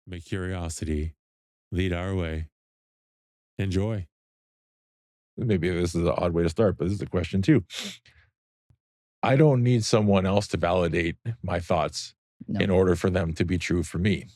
May curiosity lead our way. Enjoy. Maybe this is an odd way to start, but this is a question too. I don't need someone else to validate my thoughts in No. order for them to be true for me.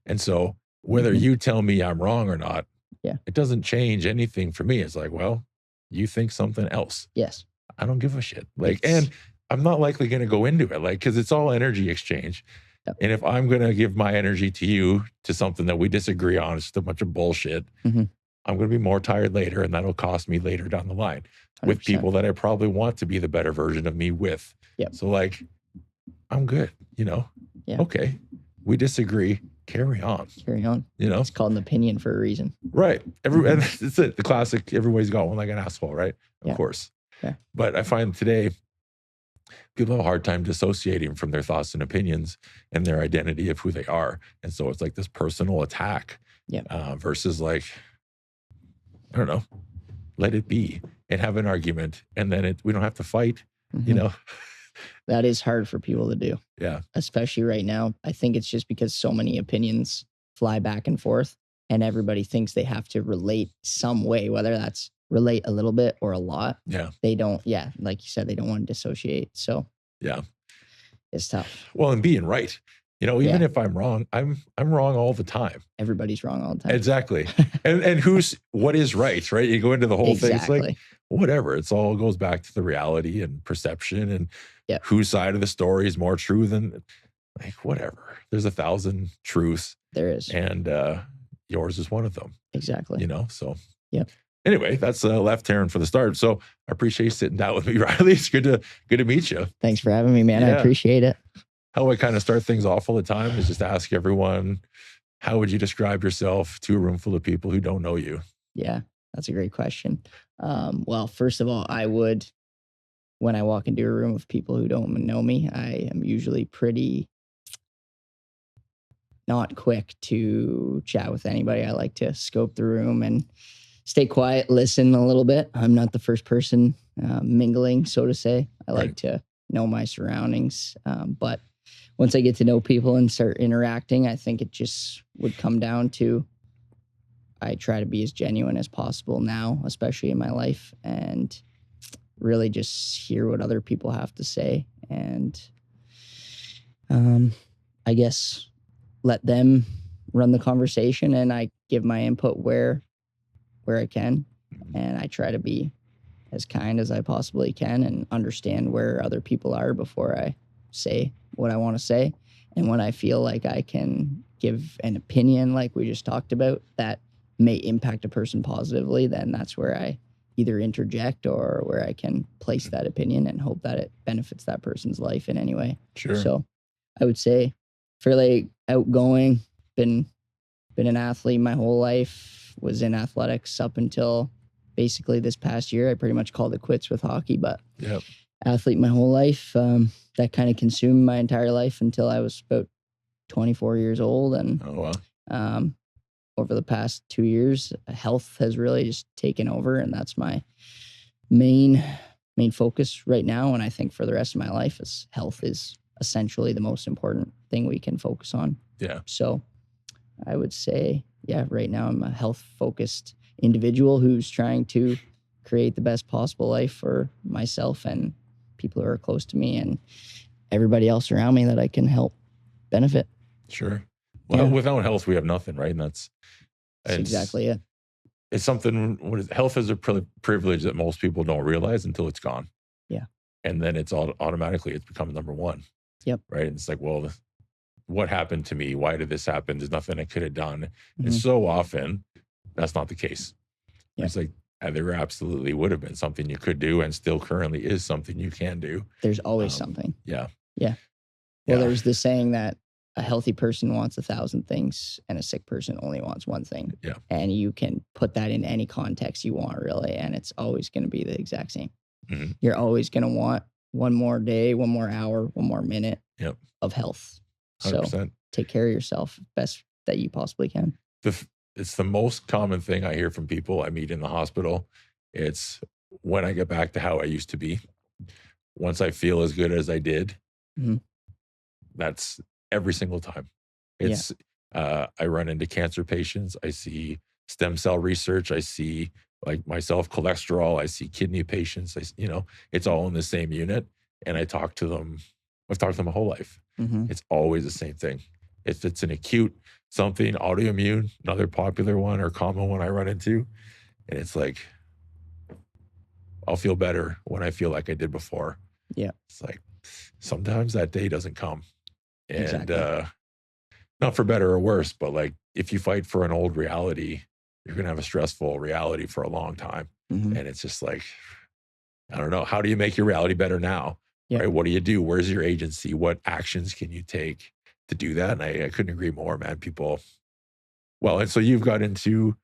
And so whether you tell me I'm wrong or not, Yeah. it doesn't change anything for me. It's like, well, you think something else. Yes. I don't give a shit. And I'm not likely going to go into it, because it's all energy exchange. Yep. And if I'm going to give my energy to you to something that we disagree on, it's just a bunch of bullshit. Mhm. I'm going to be more tired later, and that'll cost me later down the line with 100%. people that I probably want to be the better version of me with. Yep. So I'm good, Yeah. Okay, we disagree. Carry on. It's called an opinion for a reason. Right. And it's it. The classic, everybody's got one like an asshole, right? Of course. Yeah. But I find today people have a hard time dissociating from their thoughts and opinions and their identity of who they are. And so it's like this personal attack versus I don't know, let it be and have an argument. And then we don't have to fight, That is hard for people to do. Yeah. Especially right now. I think it's just because so many opinions fly back and forth and everybody thinks they have to relate some way, whether that's relate a little bit or a lot. Yeah. They don't, like you said, they don't want to dissociate. So yeah, it's tough. Well, and being right, even if I'm wrong, I'm wrong all the time. Everybody's wrong all the time. Exactly. and what is right? You go into the whole thing. It's like, whatever. It's all goes back to the reality and perception and whose side of the story is more true than whatever. There's 1,000 truths. There is. And yours is one of them. Exactly. So. Yep. Anyway, that's left turn for the start. So I appreciate you sitting down with me, Ryley. It's good to meet you. Thanks for having me, man. Yeah. I appreciate it. How I kind of start things off all the time is just ask everyone, how would you describe yourself to a room full of people who don't know you? Yeah, that's a great question. Well, first of all, when I walk into a room of people who don't know me, I am usually pretty not quick to chat with anybody. I like to scope the room and stay quiet, listen a little bit. I'm not the first person mingling, so to say. I like to know my surroundings. But once I get to know people and start interacting, I think it just would come down to I try to be as genuine as possible now, especially in my life, and really just hear what other people have to say. And I guess let them run the conversation and I give my input where I can. And I try to be as kind as I possibly can and understand where other people are before I say what I want to say. And when I feel like I can give an opinion like we just talked about that may impact a person positively, then that's where I either interject or where I can place that opinion and hope that it benefits that person's life in any way. Sure. So I would say fairly outgoing, been an athlete my whole life, was in athletics up until basically this past year. I pretty much called it quits with hockey, but athlete my whole life. That kind of consumed my entire life until I was about 24 years old. And over the past 2 years, health has really just taken over. And that's my main focus right now. And I think for the rest of my life is health is essentially the most important thing we can focus on. Yeah. So I would say, right now I'm a health-focused individual who's trying to create the best possible life for myself and people who are close to me and everybody else around me that I can help benefit. Sure. Well, without health, we have nothing, right? And that's exactly it. It's something, health is a privilege that most people don't realize until it's gone. Yeah. And then it's automatically, it's become number one. Yep. Right. And it's like, well, what happened to me? Why did this happen? There's nothing I could have done. And so often that's not the case. Yep. It's like, there absolutely would have been something you could do and still currently is something you can do. There's always something. Yeah. Yeah. Well, there's the saying that a healthy person wants 1,000 things and a sick person only wants one thing. Yeah. And you can put that in any context you want, really. And it's always going to be the exact same. Mm-hmm. You're always going to want one more day, one more hour, one more minute of health. 100%. So take care of yourself best that you possibly can. It's the most common thing I hear from people I meet in the hospital. It's when I get back to how I used to be, once I feel as good as I did, that's every single time. I run into cancer patients. I see stem cell research. I see like myself, cholesterol. I see kidney patients. It's all in the same unit. And I talk to them. I've talked to them my whole life. Mm-hmm. It's always the same thing. If it's an acute something, autoimmune, another popular one or common one I run into. And it's like, I'll feel better when I feel like I did before. Yeah. It's like, sometimes that day doesn't come. And Exactly. not for better or worse, but like if you fight for an old reality, you're going to have a stressful reality for a long time. Mm-hmm. And it's just like, I don't know. How do you make your reality better now? Yeah. Right? What do you do? Where's your agency? What actions can you take to do that? And I couldn't agree more, man. And so you've got into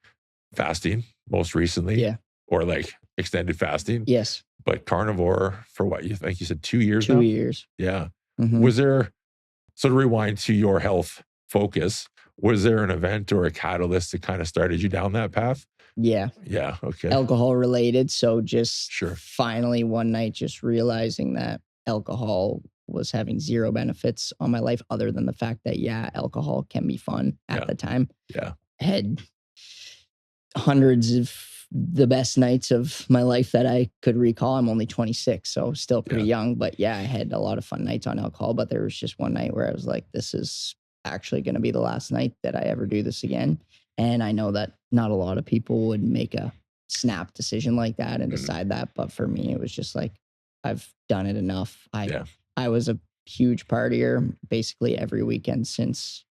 fasting most recently. Yeah. Or like extended fasting. Yes. But carnivore for what? You think you said 2 years 2 now? 2 years. Yeah. Mm-hmm. Was there, so to rewind to your health focus, was there an event or a catalyst that kind of started you down that path? Yeah. Yeah. Okay. Alcohol related. So just Sure. finally one night, just realizing that alcohol was having zero benefits on my life other than the fact that, alcohol can be fun at the time. Yeah. Had hundreds of the best nights of my life that I could recall. I'm only 26, so still pretty young. But I had a lot of fun nights on alcohol. But there was just one night where I was like, this is actually going to be the last night that I ever do this again. And I know that not a lot of people would make a snap decision like that and decide that. But for me, it was just like, I've done it enough. I was a huge partier basically every weekend since,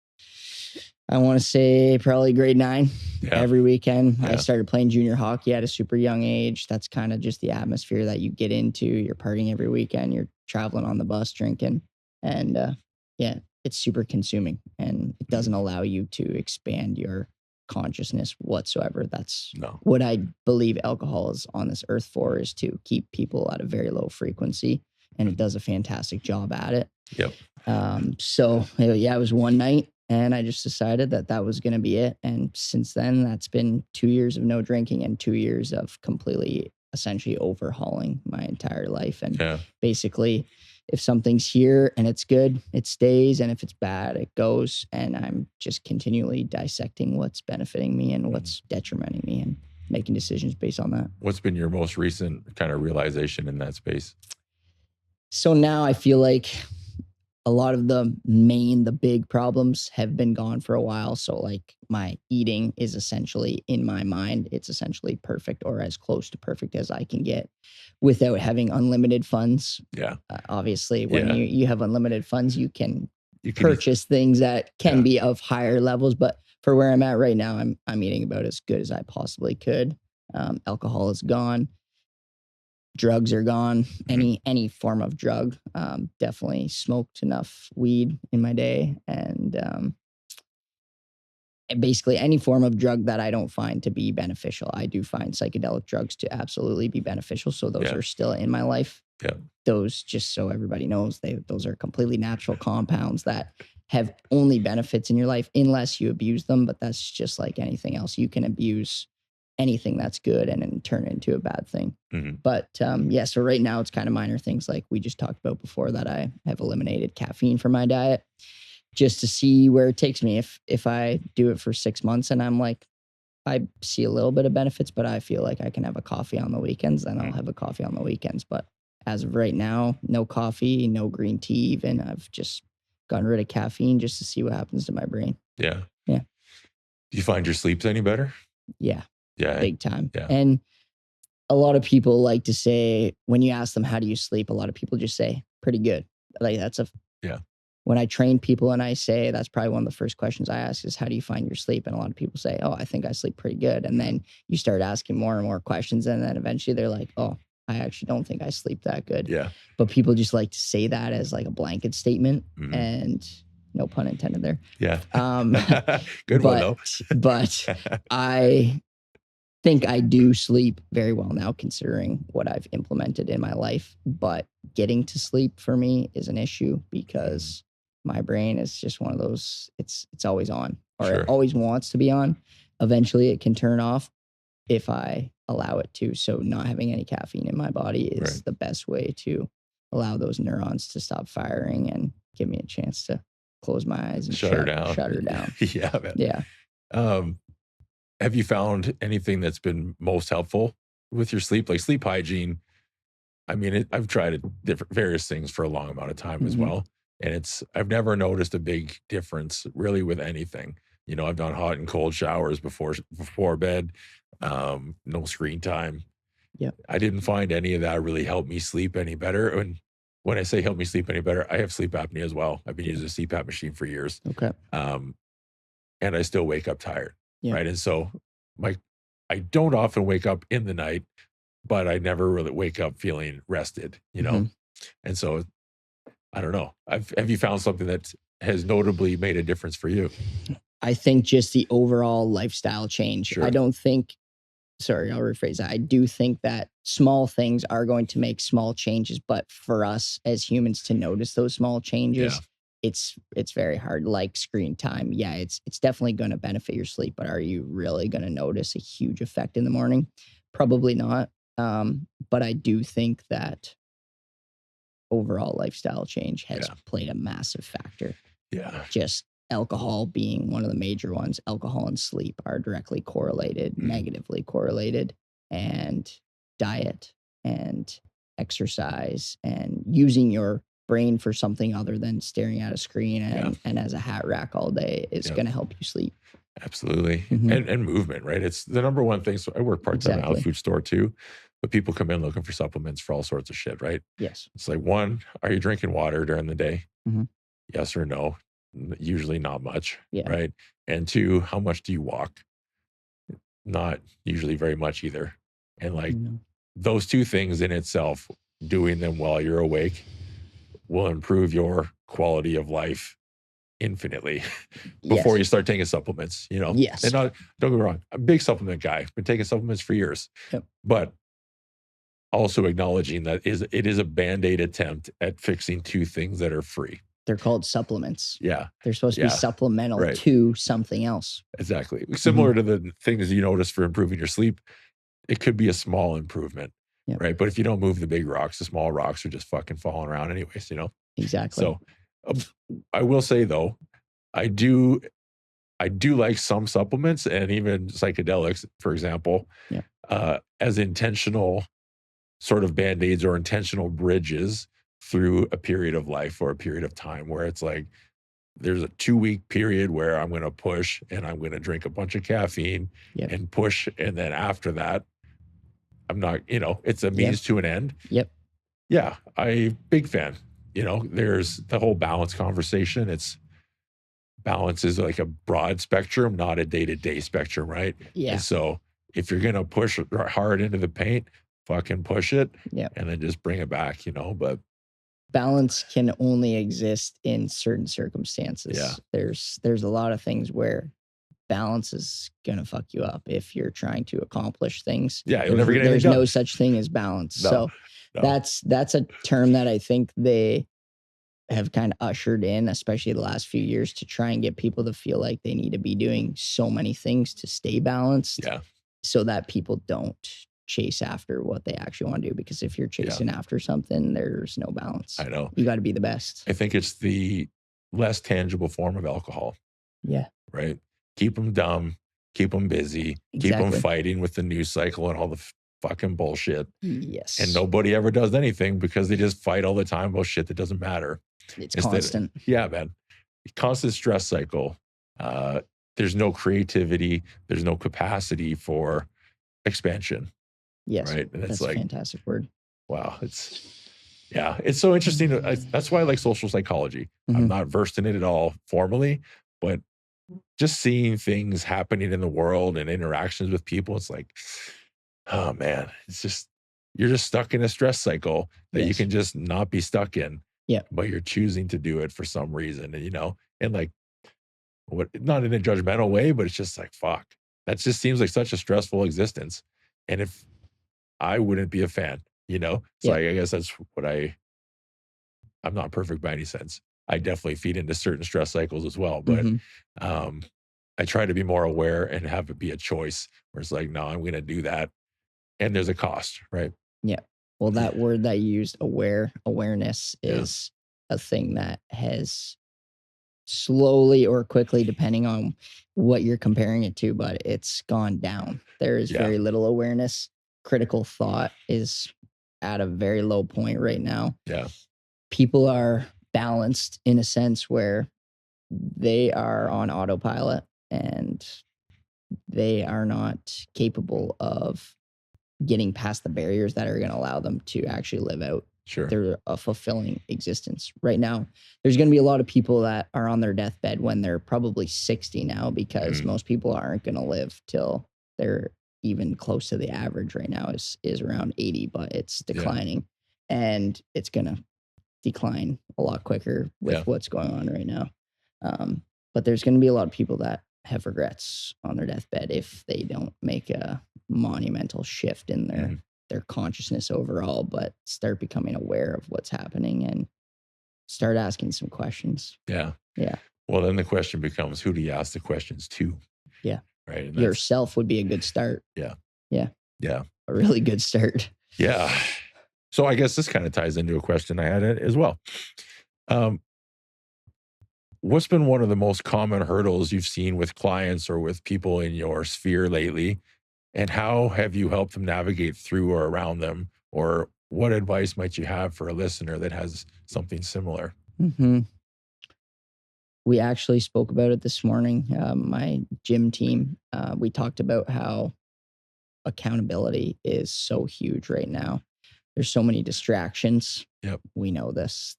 I want to say, probably grade 9. Every weekend. I started playing junior hockey at a super young age. That's kind of just the atmosphere that you get into. You're partying every weekend. You're traveling on the bus drinking. And it's super consuming. And it doesn't allow you to expand your consciousness whatsoever. That's what I believe alcohol is on this earth for, is to keep people at a very low frequency. And it does a fantastic job at it. So it was one night. And I just decided that was going to be it. And since then, that's been 2 years of no drinking and 2 years of completely, essentially overhauling my entire life. And basically, if something's here and it's good, it stays. And if it's bad, it goes. And I'm just continually dissecting what's benefiting me and what's detrimenting me and making decisions based on that. What's been your most recent kind of realization in that space? So now I feel like a lot of the big problems have been gone for a while. So like my eating is essentially, in my mind, it's essentially perfect or as close to perfect as I can get without having unlimited funds. Obviously, when you have unlimited funds, you can purchase things that can be of higher levels. But for where I'm at right now, I'm eating about as good as I possibly could. Alcohol is gone. Drugs are gone. Any form of drug. Definitely smoked enough weed in my day, and basically any form of drug that I don't find to be beneficial. I do find psychedelic drugs to absolutely be beneficial, so those are still in my life. Those, just so everybody knows, those are completely natural compounds that have only benefits in your life unless you abuse them. But that's just like anything else. You can abuse anything that's good and then turn it into a bad thing. But so right now it's kind of minor things like we just talked about before, that I have eliminated caffeine from my diet just to see where it takes me. If I do it for 6 months and I'm like, I see a little bit of benefits, but I feel like I can have a coffee on the weekends, then I'll have a coffee on the weekends. But as of right now, no coffee, no green tea even. I've just gotten rid of caffeine just to see what happens to my brain. Do you find your sleep's any better? Big time. And a lot of people like to say, when you ask them, how do you sleep? A lot of people just say, pretty good. Like that's when I train people and I say, that's probably one of the first questions I ask is, how do you find your sleep? And a lot of people say, oh, I think I sleep pretty good. And then you start asking more and more questions. And then eventually they're like, oh, I actually don't think I sleep that good. But people just like to say that as like a blanket statement, and no pun intended there. Good one though. But I think I do sleep very well now, considering what I've implemented in my life. But getting to sleep for me is an issue because my brain is just one of those, it's always on, or it always wants to be on. Eventually it can turn off if I allow it to. So not having any caffeine in my body is the best way to allow those neurons to stop firing and give me a chance to close my eyes and shut her down. Shut her down. Yeah, man. Yeah. Have you found anything that's been most helpful with your sleep, like sleep hygiene? I mean, I've tried various things for a long amount of time as well. And I've never noticed a big difference really with anything. You know, I've done hot and cold showers before bed, no screen time. Yeah. I didn't find any of that really helped me sleep any better. And when I say help me sleep any better, I have sleep apnea as well. I've been using a CPAP machine for years. Okay. And I still wake up tired. Yeah. Right. And so I don't often wake up in the night, but I never really wake up feeling rested, you know? And so I don't know. Have you found something that has notably made a difference for you? I think just the overall lifestyle change. Sure. I don't think, sorry, I'll rephrase that. I do think that small things are going to make small changes, but for us as humans to notice those small changes, it's very hard. Like screen time. Yeah, it's definitely going to benefit your sleep, but are you really going to notice a huge effect in the morning? Probably not. But I do think that overall lifestyle change has played a massive factor. Yeah. Just alcohol being one of the major ones. Alcohol and sleep are directly correlated, negatively correlated, and diet and exercise and using your brain for something other than staring at a screen and as a hat rack all day is going to help you sleep. Absolutely. And movement, right? It's the number one thing. So I work part-time at a health food store too, but people come in looking for supplements for all sorts of shit, right? Yes. It's like, one, are you drinking water during the day? Yes or no? Usually not much, right? And two, how much do you walk? Not usually very much either. And like those two things in itself, doing them while you're awake will improve your quality of life infinitely before you start taking supplements, you know? Yes. And don't get me wrong, I'm a big supplement guy, been taking supplements for years, but also acknowledging that it is a Band-Aid attempt at fixing two things that are free. They're called supplements. Yeah. They're supposed to be supplemental to something else. Exactly. Similar to the things you notice for improving your sleep, it could be a small improvement, right? But if you don't move the big rocks, the small rocks are just fucking falling around anyways, you know? Exactly. So I will say though, I do like some supplements and even psychedelics, for example, as intentional sort of Band-Aids or intentional bridges through a period of life or a period of time where it's like, there's a 2-week period where I'm going to push and I'm going to drink a bunch of caffeine and push. And then after that, I'm not, you know, it's a means to an end. Yeah. Big fan. You know, there's the whole balance conversation. Balance is like a broad spectrum, not a day-to-day spectrum, right? Yeah. And so if you're going to push hard into the paint, fucking push it and then just bring it back, you know, but balance can only exist in certain circumstances. There's a lot of things where balance is going to fuck you up if you're trying to accomplish things. Yeah, you'll never get anything There's done. no such thing as balance. So that's a term that I think they have kind of ushered in, especially the last few years, to try and get people to feel like they need to be doing so many things to stay balanced. So that people don't chase after what they actually want to do. Because if you're chasing after something, there's no balance. I know. You got to be the best. I think it's the less tangible form of alcohol. Yeah. Right? Keep them dumb, keep them busy, keep them fighting with the news cycle and all the fucking bullshit. Yes. And nobody ever does anything because they just fight all the time about shit that doesn't matter. It's constant. Yeah, man. Constant stress cycle. There's no creativity. There's no capacity for expansion. Yes. Right. And that's like a fantastic word. Wow. It's so interesting. That's why I like social psychology. I'm not versed in it at all formally, but just seeing things happening in the world and interactions with people, it's like, oh man, it's just, you're just stuck in a stress cycle that you can just not be stuck in. Yeah. But you're choosing to do it for some reason. And, you know, and like, not in a judgmental way, but it's just like, fuck, that just seems like such a stressful existence. And if I wouldn't be a fan, you know, so I guess that's what I'm not perfect by any sense. I definitely feed into certain stress cycles as well, but I try to be more aware and have it be a choice where it's like, no, I'm going to do that. And there's a cost, right? Yeah. Well, that word that you used, awareness is a thing that has slowly or quickly, depending on what you're comparing it to, but it's gone down. There is very little awareness. Critical thought is at a very low point right now. Yeah. People are balanced in a sense where they are on autopilot and they are not capable of getting past the barriers that are going to allow them to actually live out their a fulfilling existence. Right now, there's going to be a lot of people that are on their deathbed when they're probably 60 now, because most people aren't going to live till they're even close to the average right now is around 80, but it's declining and it's going to decline a lot quicker with what's going on right now. But there's going to be a lot of people that have regrets on their deathbed if they don't make a monumental shift in their consciousness overall, but start becoming aware of what's happening and start asking some questions. Yeah. Yeah. Well, then the question becomes, who do you ask the questions to? Yeah. Right. And yourself would be a good start. Yeah. Yeah. Yeah. A really good start. Yeah. So I guess this kind of ties into a question I had as well. What's been one of the most common hurdles you've seen with clients or with people in your sphere lately? And how have you helped them navigate through or around them? Or what advice might you have for a listener that has something similar? Mm-hmm. We actually spoke about it this morning. My gym team, we talked about how accountability is so huge right now. There's so many distractions. Yep. We know this.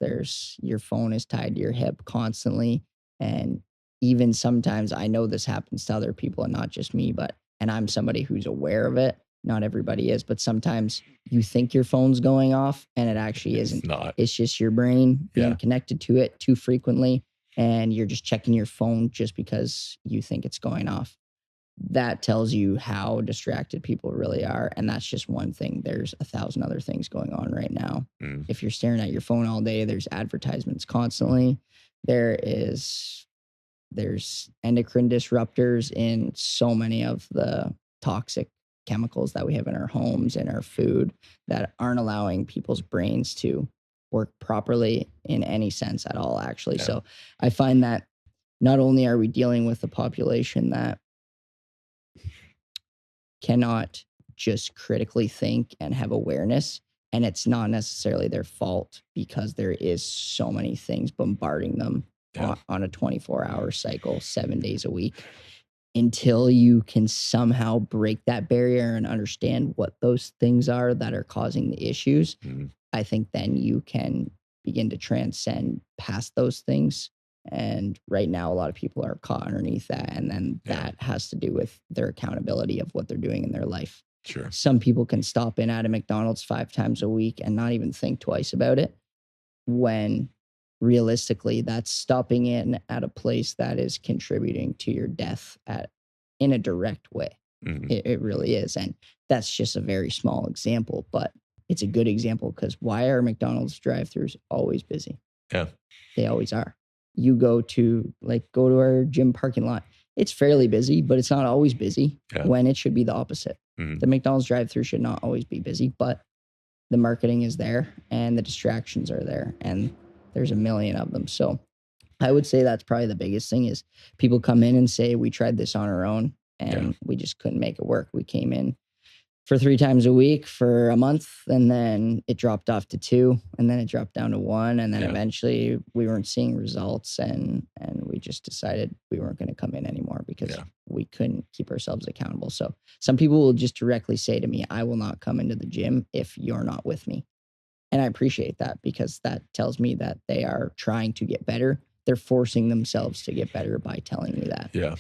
Your phone is tied to your hip constantly. And even sometimes, I know this happens to other people and not just me, and I'm somebody who's aware of it. Not everybody is, but sometimes you think your phone's going off and it actually isn't. It's not. It's just your brain being connected to it too frequently. And you're just checking your phone just because you think it's going off. That tells you how distracted people really are. And that's just one thing. There's 1,000 other things going on right now. If you're staring at your phone all day, there's advertisements constantly. There's endocrine disruptors in so many of the toxic chemicals that we have in our homes and our food that aren't allowing people's brains to work properly in any sense at all, actually. So I find that not only are we dealing with a population that cannot just critically think and have awareness, and it's not necessarily their fault because there is so many things bombarding them on a 24-hour cycle, 7 days a week. Until you can somehow break that barrier and understand what those things are that are causing the issues, I think then you can begin to transcend past those things. And right now, a lot of people are caught underneath that. And then that has to do with their accountability of what they're doing in their life. Sure. Some people can stop in at a McDonald's 5 times a week and not even think twice about it, when realistically that's stopping in at a place that is contributing to your death in a direct way. It really is. And that's just a very small example, but it's a good example, because why are McDonald's drive-thrus always busy? Yeah. They always are. You go to our gym parking lot. It's fairly busy, but it's not always busy when it should be the opposite. The McDonald's drive-thru should not always be busy, but the marketing is there and the distractions are there, and there's a million of them. So I would say that's probably the biggest thing is people come in and say, we tried this on our own and we just couldn't make it work. We came in for 3 times a week for a month, and then it dropped off to 2, and then it dropped down to 1. And then eventually we weren't seeing results, and we just decided we weren't going to come in anymore because we couldn't keep ourselves accountable. So some people will just directly say to me, I will not come into the gym if you're not with me. And I appreciate that, because that tells me that they are trying to get better. They're forcing themselves to get better by telling me that. Yeah.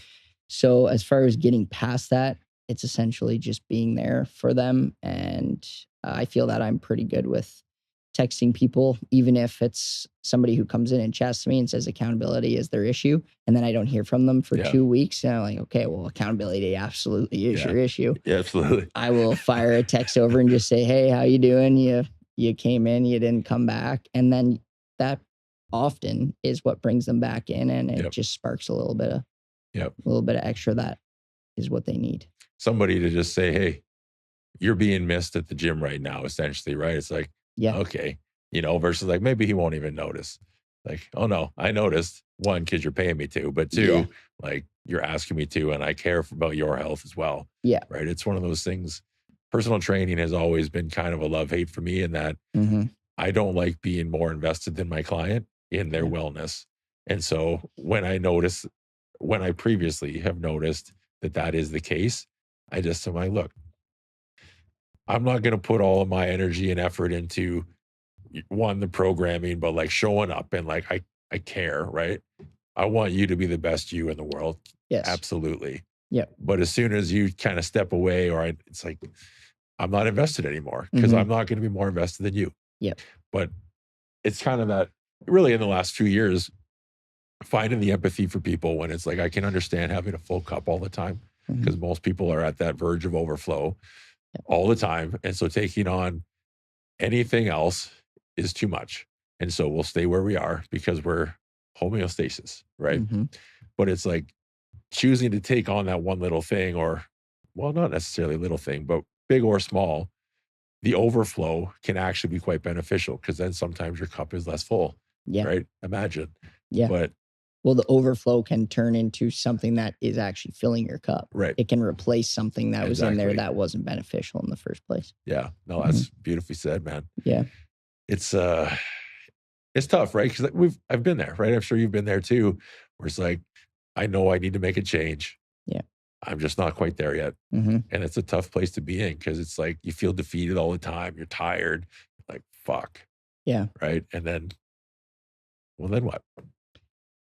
So as far as getting past that, it's essentially just being there for them. And I feel that I'm pretty good with texting people, even if it's somebody who comes in and chats to me and says accountability is their issue, and then I don't hear from them for 2 weeks. And I'm like, okay, well, accountability absolutely is your issue. Yeah, absolutely. I will fire a text over and just say, hey, how you doing? You came in, you didn't come back. And then that often is what brings them back in, and it just sparks a little bit of extra that is what they need. Somebody to just say, hey, you're being missed at the gym right now, essentially, right? It's like, okay, versus like maybe he won't even notice. Like, oh no, I noticed, one, because you're paying me to, but two, like you're asking me to, and I care about your health as well. Yeah. Right. It's one of those things. Personal training has always been kind of a love-hate for me in that I don't like being more invested than my client in their wellness. And so when I previously have noticed that is the case, I just am like, look, I'm not going to put all of my energy and effort into one, the programming, but like showing up and like, I care, right? I want you to be the best you in the world. Yes. Absolutely. Yeah. But as soon as you kind of step away, it's like, I'm not invested anymore because I'm not going to be more invested than you. Yeah. But it's kind of that really in the last few years, finding the empathy for people when it's like, I can understand having a full cup all the time because most people are at that verge of overflow all the time. And so taking on anything else is too much. And so we'll stay where we are because we're homeostasis, right? But it's like choosing to take on that one little thing or, well, not necessarily little thing, but big or small, the overflow can actually be quite beneficial because then sometimes your cup is less full, right? Imagine. Yeah. But well, the overflow can turn into something that is actually filling your cup. Right. It can replace something that was in there that wasn't beneficial in the first place. Yeah. No, that's beautifully said, man. Yeah. It's tough, right? Because I've been there, right? I'm sure you've been there too, where it's like, I know I need to make a change. Yeah. I'm just not quite there yet. And it's a tough place to be in because it's like you feel defeated all the time. You're tired. Like, fuck. Yeah. Right. And then, well, then what?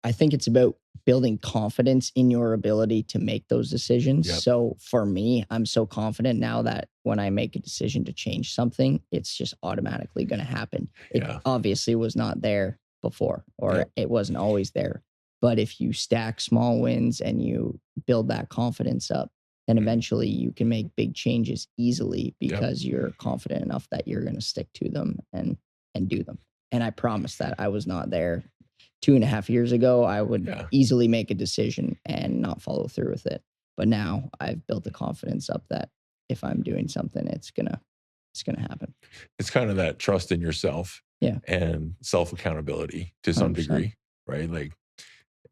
I think it's about building confidence in your ability to make those decisions. Yep. So for me, I'm so confident now that when I make a decision to change something, it's just automatically going to happen. It obviously was not there before, or it wasn't always there. But if you stack small wins and you build that confidence up, then eventually you can make big changes easily because you're confident enough that you're going to stick to them and do them. And I promise that I was not there 2.5 years ago. I would easily make a decision and not follow through with it. But now I've built the confidence up that if I'm doing something, it's gonna happen. It's kind of that trust in yourself and self-accountability to some 100%. degree, right? Like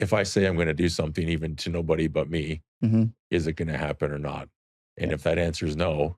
if I say I'm going to do something even to nobody but me, is it going to happen or not? And if that answer is no,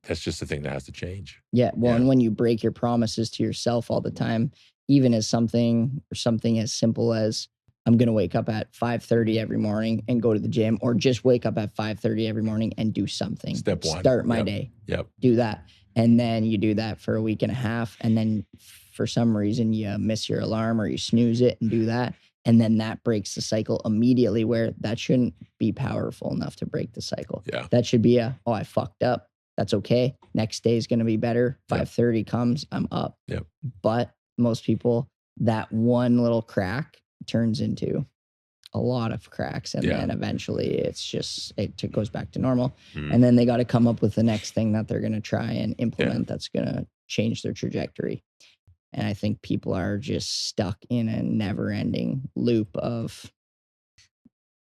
that's just the thing that has to change. Yeah. Well, and when you break your promises to yourself all the time, even as something as simple as I'm going to wake up at 5:30 every morning and go to the gym, or just wake up at 5:30 every morning and do something. Step one. Start my day. Yep. Do that. And then you do that for a week and a half. And then for some reason you miss your alarm or you snooze it and do that. And then that breaks the cycle immediately, where that shouldn't be powerful enough to break the cycle. Yeah. That should be I fucked up. That's okay. Next day is going to be better. 5:30 comes, I'm up. Yep. But most people, that one little crack turns into a lot of cracks. And then eventually it goes back to normal. And then they got to come up with the next thing that they're going to try and implement that's going to change their trajectory. And I think people are just stuck in a never ending loop of,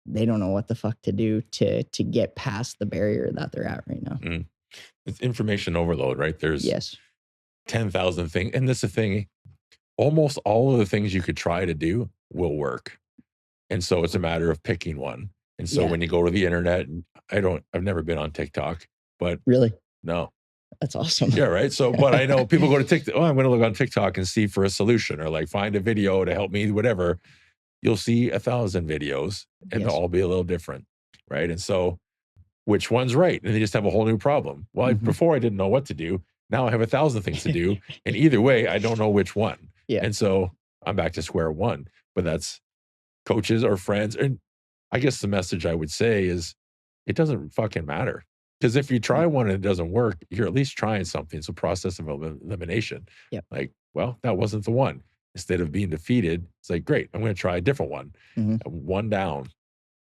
they don't know what the fuck to do to get past the barrier that they're at right now. It's information overload, right? There's 10,000 things. And that's the thing. Almost all of the things you could try to do will work. And so it's a matter of picking one. And so when you go to the internet, I've never been on TikTok, but really, no, that's awesome. Yeah. Right. So, but I know people go to TikTok. Oh, I'm going to look on TikTok and see for a solution, or like find a video to help me, whatever. You'll see 1,000 videos and they'll all be a little different. Right. And so which one's right? And they just have a whole new problem. Well, before I didn't know what to do. Now I have 1,000 things to do. And either way, I don't know which one. Yeah. And so I'm back to square one. But that's coaches or friends. And I guess the message I would say is it doesn't fucking matter. Because if you try one and it doesn't work, you're at least trying something. It's a process of elimination. Yep. Like, well, that wasn't the one. Instead of being defeated, it's like, great, I'm going to try a different one. One down.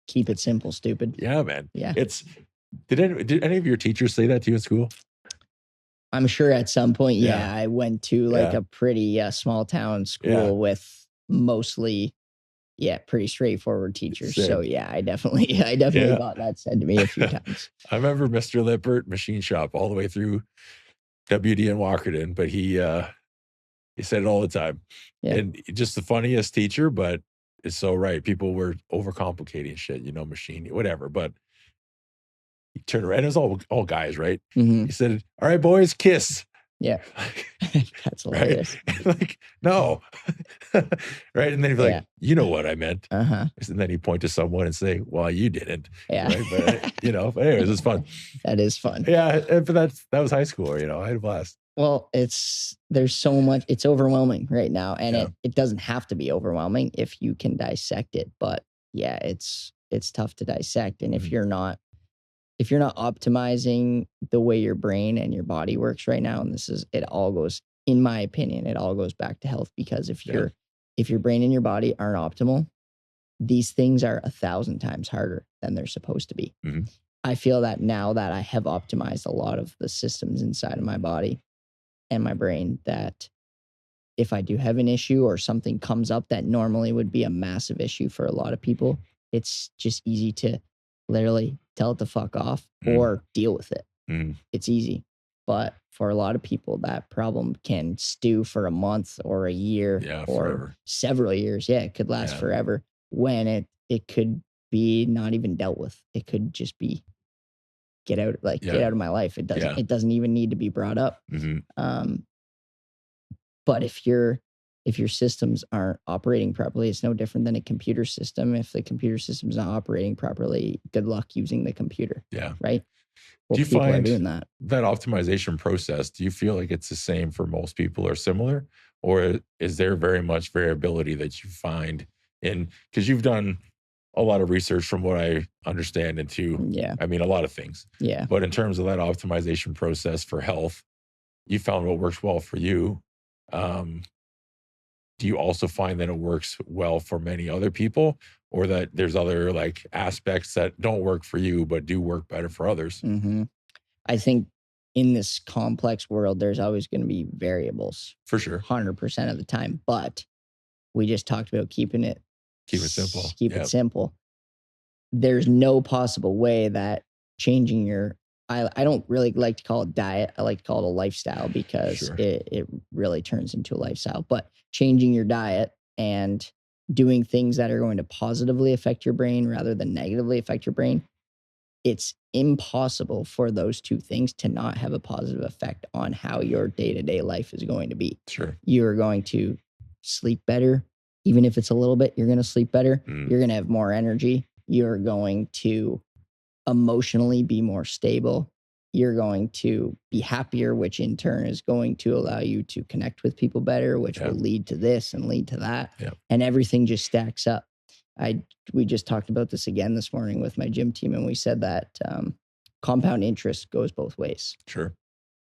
Keep it simple, stupid. Yeah, man. Yeah. Did any of your teachers say that to you in school? I'm sure at some point, I went to like a pretty small town school with mostly, pretty straightforward teachers. Same. So I definitely got that said to me a few times. I remember Mr. Lippert, machine shop, all the way through WD and Walkerton, but he He said it all the time. Yeah. And just the funniest teacher, but it's so right. People were overcomplicating shit, you know, machine, whatever. But he turned around, it was all guys, right? Mm-hmm. He said, all right, boys, kiss. Yeah. That's hilarious. Right? Like, no. Right? And then he'd be like, you know what I meant. Uh-huh. And then he'd point to someone and say, well, you didn't. Yeah. Right? But, you know, but anyways, it's fun. That is fun. Yeah. But that was high school, you know, I had a blast. Well, there's so much, it's overwhelming right now. And it doesn't have to be overwhelming if you can dissect it. But yeah, it's tough to dissect. And if you're not optimizing the way your brain and your body works right now, and it all goes, in my opinion, it all goes back to health, because if your brain and your body aren't optimal, these things are 1,000 times harder than they're supposed to be. Mm-hmm. I feel that now that I have optimized a lot of the systems inside of my body and my brain, that if I do have an issue or something comes up that normally would be a massive issue for a lot of people, it's just easy to literally tell it to fuck off or deal with it. It's easy. But for a lot of people, that problem can stew for a month or a year or forever. Several years. Yeah, it could last forever, when it could be not even dealt with. It could just be get out of my life. It doesn't even need to be brought up. But if your systems aren't operating properly, it's no different than a computer system. If the computer system is not operating properly, good luck using the computer. Yeah. Right. Well, do you people find are doing that optimization process? Do you feel like it's the same for most people or similar, or is there very much variability that you find in? Because you've done a lot of research, from what I understand, into I mean, a lot of things. Yeah. But in terms of that optimization process for health, you found what works well for you. Do you also find that it works well for many other people, or that there's other like aspects that don't work for you but do work better for others? I think in this complex world, there's always going to be variables, for sure, 100% of the time. But we just talked about keeping it simple. Keep it simple. There's no possible way that changing your I don't really like to call it diet. I like to call it a lifestyle, because it really turns into a lifestyle. But changing your diet and doing things that are going to positively affect your brain rather than negatively affect your brain, it's impossible for those two things to not have a positive effect on how your day-to-day life is going to be. Sure. You're going to sleep better. Even if it's a little bit, you're going to sleep better. You're going to have more energy. You're going to emotionally be more stable. You're going to be happier, which in turn is going to allow you to connect with people better, which will lead to this and lead to that. And everything just stacks up. We just talked about this again this morning with my gym team, and we said that compound interest goes both ways. Sure.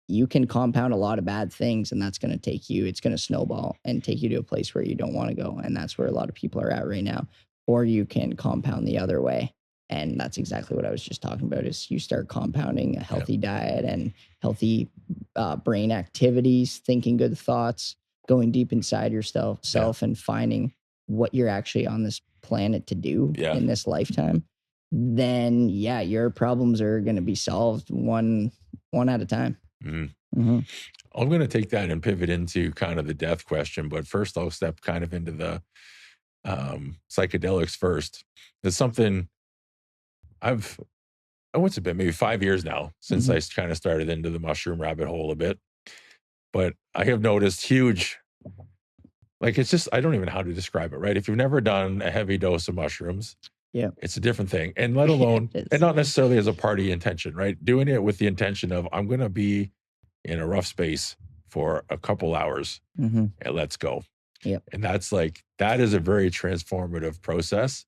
You can compound a lot of bad things, and that's going to it's going to snowball and take you to a place where you don't want to go. And that's where a lot of people are at right now. Or you can compound the other way. And that's exactly what I was just talking about, is you start compounding a healthy diet and healthy brain activities, thinking good thoughts, going deep inside yourself and finding what you're actually on this planet to do in this lifetime. Then, your problems are going to be solved one at a time. I'm going to take that and pivot into kind of the death question. But first, I'll step kind of into the psychedelics first. It's something what's it been, maybe 5 years now since I kind of started into the mushroom rabbit hole a bit. But I have noticed huge, like, it's just, I don't even know how to describe it, right? If you've never done a heavy dose of mushrooms, it's a different thing. And let alone, and not necessarily as a party intention, right? Doing it with the intention of, I'm going to be in a rough space for a couple hours and let's go. And that's like, that is a very transformative process.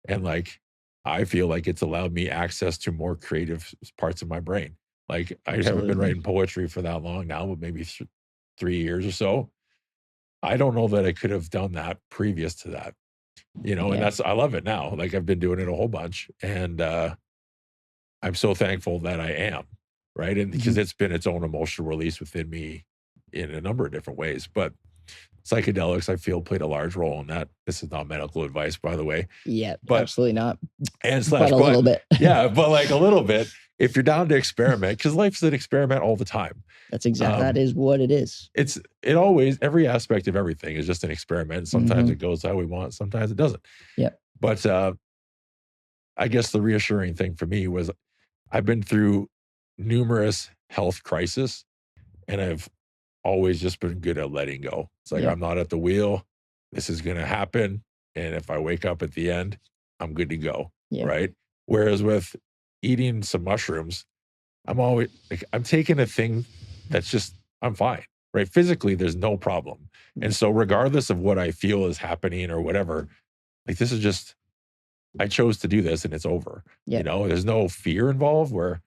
And like, I feel like it's allowed me access to more creative parts of my brain. Like, I haven't been writing poetry for that long now, but maybe 3 years or so. I don't know that I could have done that previous to that, you know, and I love it now. Like, I've been doing it a whole bunch, and I'm so thankful that I am, right? And because it's been its own emotional release within me in a number of different ways. But psychedelics, I feel, played a large role in that. This is not medical advice, by the way. Yeah, but absolutely not. And but a little bit. But like a little bit. if you're down to experiment, because life's an experiment all the time. That's exactly, that is what it is. It always, every aspect of everything is just an experiment. Sometimes it goes how we want, sometimes it doesn't. Yep. But I guess the reassuring thing for me was I've been through numerous health crises, and I've always just been good at letting go. It's like, I'm not at the wheel. This is going to happen. And if I wake up at the end, I'm good to go. Right. Whereas with eating some mushrooms, I'm always like, I'm taking a thing that's just, I'm fine. Right. Physically, there's no problem. And so regardless of what I feel is happening or whatever, like, this is just, I chose to do this and it's over. You know, there's no fear involved, where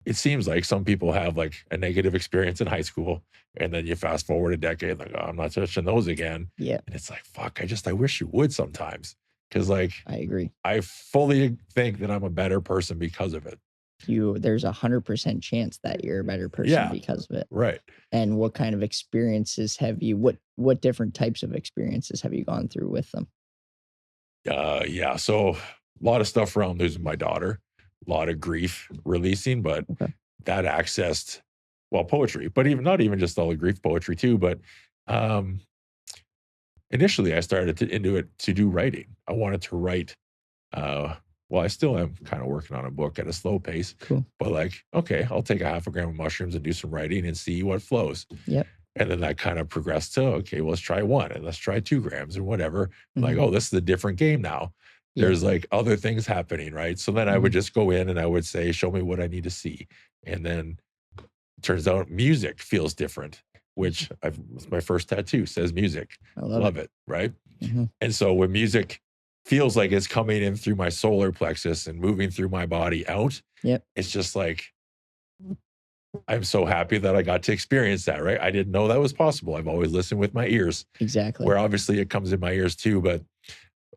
it seems like some people have like a negative experience in high school, and then you fast forward a decade, like, oh, I'm not touching those again. And it's like, fuck, I wish you would sometimes. Cause like, I agree. I fully think that I'm a better person because of it. There's 100% chance that you're a better person because of it. Right. And what kind of experiences have you, what different types of experiences have you gone through with them? So a lot of stuff around losing my daughter, a lot of grief releasing, but that accessed, well, poetry, but not even just all the grief poetry too, but initially I started to do writing. I wanted to write, I still am kind of working on a book at a slow pace, but like, okay, I'll take a half a gram of mushrooms and do some writing and see what flows. And then that kind of progressed to, okay, well, let's try 1 and let's try 2 grams and whatever. Like, oh, this is a different game now. There's like other things happening, right? So then I would just go in and I would say, show me what I need to see. And then turns out music feels different, which my first tattoo says music. I love it, right? And so when music feels like it's coming in through my solar plexus and moving through my body out, it's just like, I'm so happy that I got to experience that, right? I didn't know that was possible. I've always listened with my ears. Exactly. Where obviously it comes in my ears too, but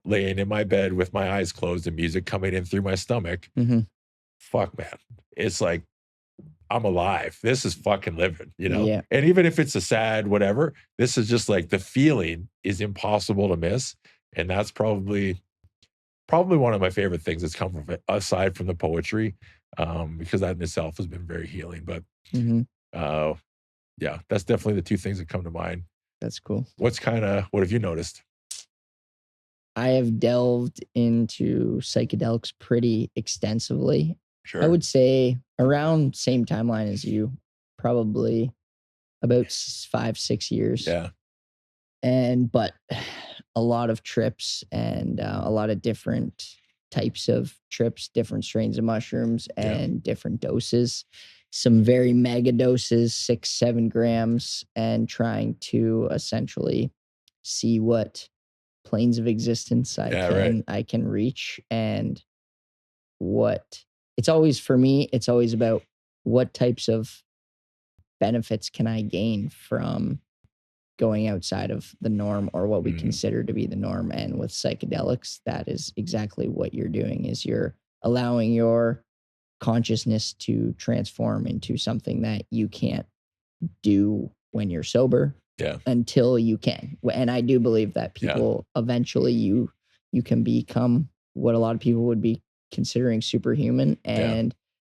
laying in my bed with my eyes closed and music coming in through my stomach, fuck, man. It's like, I'm alive. This is fucking living, you know? And even if it's a sad whatever, this is just like, the feeling is impossible to miss. And that's probably one of my favorite things that's come from it, aside from the poetry, because that in itself has been very healing. But that's definitely the 2 things that come to mind. That's cool. What have you noticed? I have delved into psychedelics pretty extensively. Sure. I would say around same timeline as you, probably about 5-6 years. But a lot of trips and a lot of different types of trips, different strains of mushrooms and different doses, some very mega doses, 6-7 grams, and trying to essentially see what planes of existence I can reach, and it's always, for me, it's always about what types of benefits can I gain from going outside of the norm, or what we consider to be the norm. And with psychedelics, that is exactly what you're doing, is you're allowing your consciousness to transform into something that you can't do when you're sober until you can. And I do believe that people eventually you can become what a lot of people would be considering superhuman, and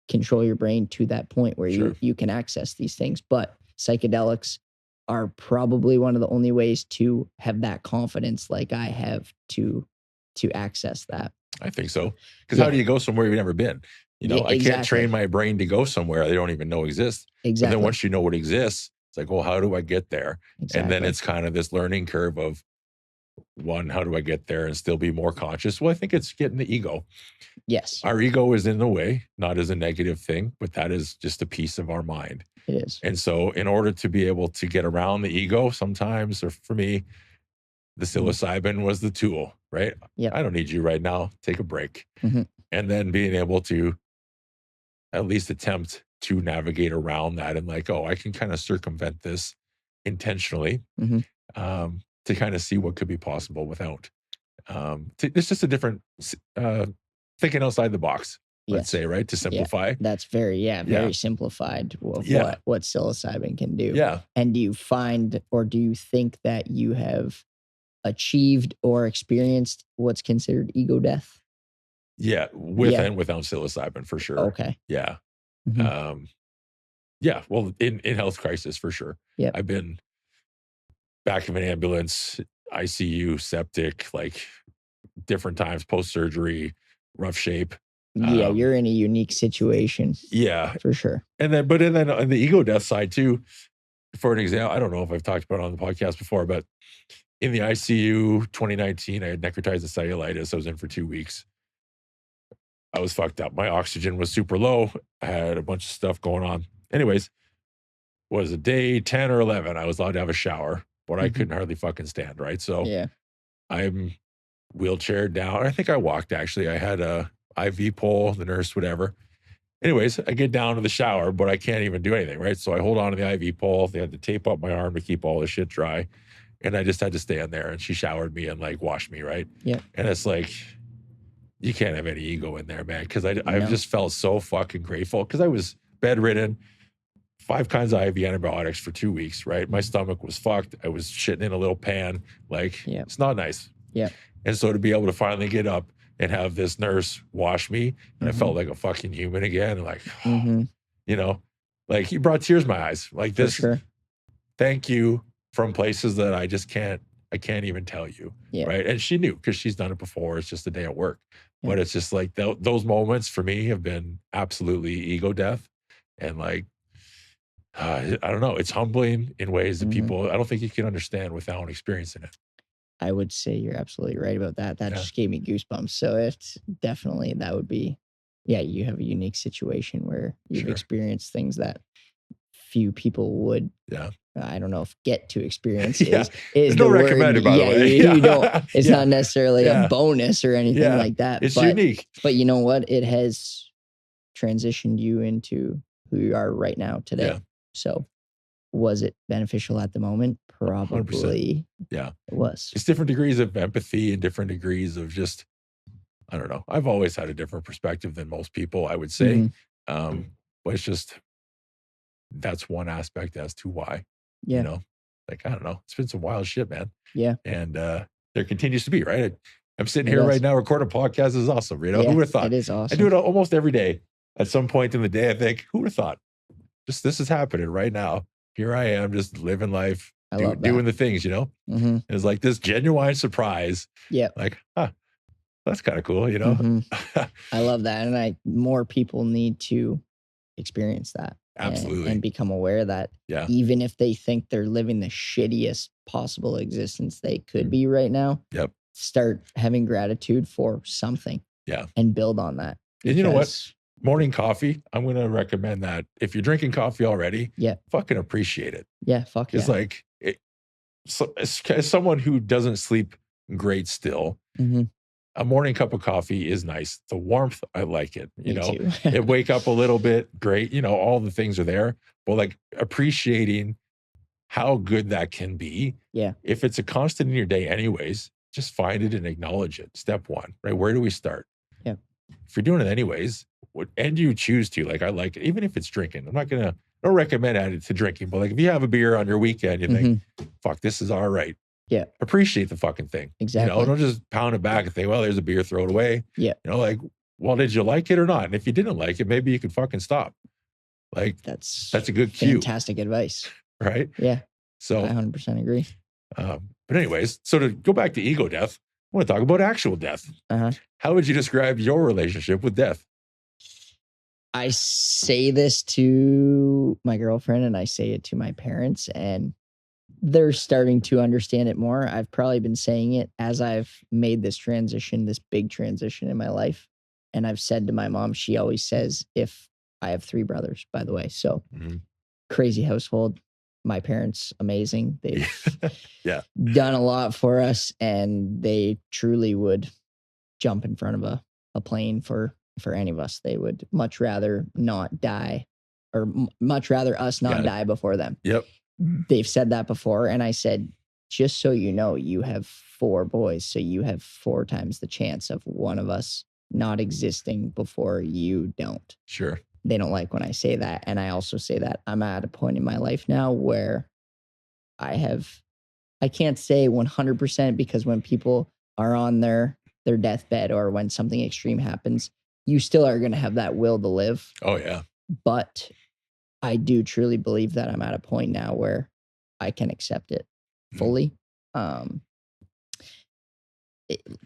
control your brain to that point where you can access these things. But psychedelics are probably one of the only ways to have that confidence like I have to access that. I think so. Because how do you go somewhere you've never been? You know, I can't train my brain to go somewhere they don't even know exists. But then once you know what exists, it's like, well, how do I get there? And then it's kind of this learning curve of, 1, how do I get there and still be more conscious? Well, I think it's getting the ego. Yes. Our ego is in the way, not as a negative thing, but that is just a piece of our mind. It is. And so in order to be able to get around the ego sometimes, or for me, the psilocybin was the tool, right? I don't need you right now. Take a break. And then being able to at least attempt to navigate around that, and like, oh, I can kind of circumvent this intentionally, to kind of see what could be possible without. It's just a different thinking outside the box, let's say, right? To simplify. That's very simplified of what psilocybin can do. And do you find, or do you think that you have achieved or experienced what's considered ego death? Yeah, with Yeah. and without psilocybin for sure. Okay. Yeah. Mhm. Yeah. Well, in health crisis for sure. Yep. I've been back of an ambulance, ICU, septic, like different times, post surgery, rough shape. Yeah, you're in a unique situation. Yeah. For sure. And then on the ego death side too, for an example, I don't know if I've talked about it on the podcast before, but in the ICU 2019, I had necrotized cellulitis. I was in for 2 weeks. I was fucked up. My oxygen was super low. I had a bunch of stuff going on. Anyways, was it day 10 or 11? I was allowed to have a shower, but I couldn't hardly fucking stand, right? So Yeah. I'm wheelchaired down. I think I walked actually. I had a IV pole, the nurse, whatever. Anyways, I get down to the shower, but I can't even do anything, right? So I hold on to the IV pole. They had to tape up my arm to keep all the shit dry. And I just had to stand there, and she showered me and like washed me, right? Yeah. And it's like, you can't have any ego in there, man. Cause I've just felt so fucking grateful. Cause I was bedridden, 5 kinds of IV antibiotics for 2 weeks, right? My stomach was fucked. I was shitting in a little pan. Like, it's not nice. Yeah. And so to be able to finally get up and have this nurse wash me, and I felt like a fucking human again. And like, you know, like you brought tears to my eyes. Like this, For sure. Thank you from places that I just can't even tell you. Yeah. Right. And she knew because she's done it before. It's just a day at work. But it's just like those moments for me have been absolutely ego death. And like, I don't know, it's humbling in ways that people, I don't think you can understand without experiencing it. I would say you're absolutely right about that. That just gave me goosebumps. So it's definitely, that would be, you have a unique situation where you've experienced things that few people would, I don't know if get to experience is no the recommended, word. by the way. You don't, it's not necessarily a bonus or anything like that. It's unique. But you know what? It has transitioned you into who you are right now today. Yeah. So was it beneficial at the moment? Probably. 100%. Yeah. It was. It's different degrees of empathy and different degrees of just, I don't know. I've always had a different perspective than most people, I would say. But it's just, that's one aspect as to why, you know, like, I don't know. It's been some wild shit, man. Yeah. And there continues to be, right? I'm sitting here right now recording a podcast. This is awesome. You know, who would have thought? It is awesome. I do it almost every day. At some point in the day, I think, who would have thought? Just this is happening right now. Here I am, just living life, doing the things, you know? It's like this genuine surprise. Yeah. Like, that's kind of cool, you know? I love that. And more people need to experience that. Absolutely. And become aware that even if they think they're living the shittiest possible existence they could be right now, start having gratitude for something. Yeah. And build on that. And you know what? Morning coffee, I'm going to recommend that. If you're drinking coffee already, fucking appreciate it. Yeah, fuck It's like, as someone who doesn't sleep great still, a morning cup of coffee is nice. The warmth, I like it. You know, it wake up a little bit, great. You know, all the things are there, but like appreciating how good that can be. Yeah. If it's a constant in your day anyways, just find it and acknowledge it. Step one, right? Where do we start? Yeah. If you're doing it anyways, and you choose to, like, I like it, even if it's drinking. I don't recommend adding it to drinking, but like if you have a beer on your weekend, you think, fuck, this is all right. Yeah. Appreciate the fucking thing. Exactly. You know, don't just pound it back and think, well, there's a beer, throw it away. Yeah. You know, like, well, did you like it or not? And if you didn't like it, maybe you could fucking stop. Like, that's a good cue. Fantastic advice. Right? Yeah. So I 100% agree. But anyways, so to go back to ego death, I want to talk about actual death. How would you describe your relationship with death? I say this to my girlfriend and I say it to my parents, and they're starting to understand it more. I've probably been saying it as I've made this transition, this big transition in my life. And I've said to my mom, she always says, if I have 3 brothers, by the way. So crazy household. My parents, amazing. They've done a lot for us, and they truly would jump in front of a plane for any of us. They would much rather not die, or much rather us not die before them. Yep. They've said that before. And I said, just so you know, you have 4 boys. So you have 4 times the chance of one of us not existing before you don't. Sure. They don't like when I say that. And I also say that I'm at a point in my life now where I can't say 100%, because when people are on their their deathbed or when something extreme happens, you still are going to have that will to live. Oh yeah. But I do truly believe that I'm at a point now where I can accept it fully.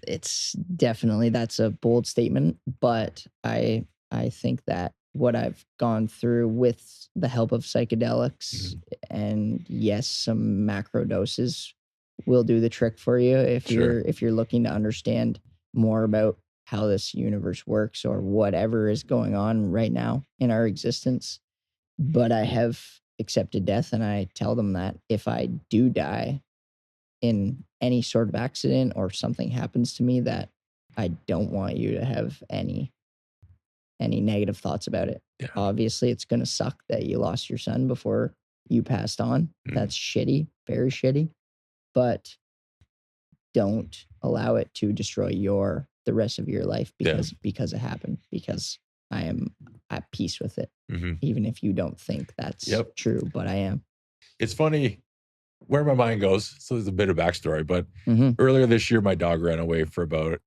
It's definitely, that's a bold statement, but I think that what I've gone through with the help of psychedelics and yes, some macro doses will do the trick for you if you're looking to understand more about how this universe works or whatever is going on right now in our existence. But I have accepted death, and I tell them that if I do die in any sort of accident or something happens to me, that I don't want you to have any negative thoughts about it. Yeah. Obviously, it's going to suck that you lost your son before you passed on. That's shitty, very shitty. But don't allow it to destroy the rest of your life because it happened, because I am at peace with it. Even if you don't think that's true, but I am. It's funny where my mind goes. So there's a bit of backstory, but earlier this year, my dog ran away for about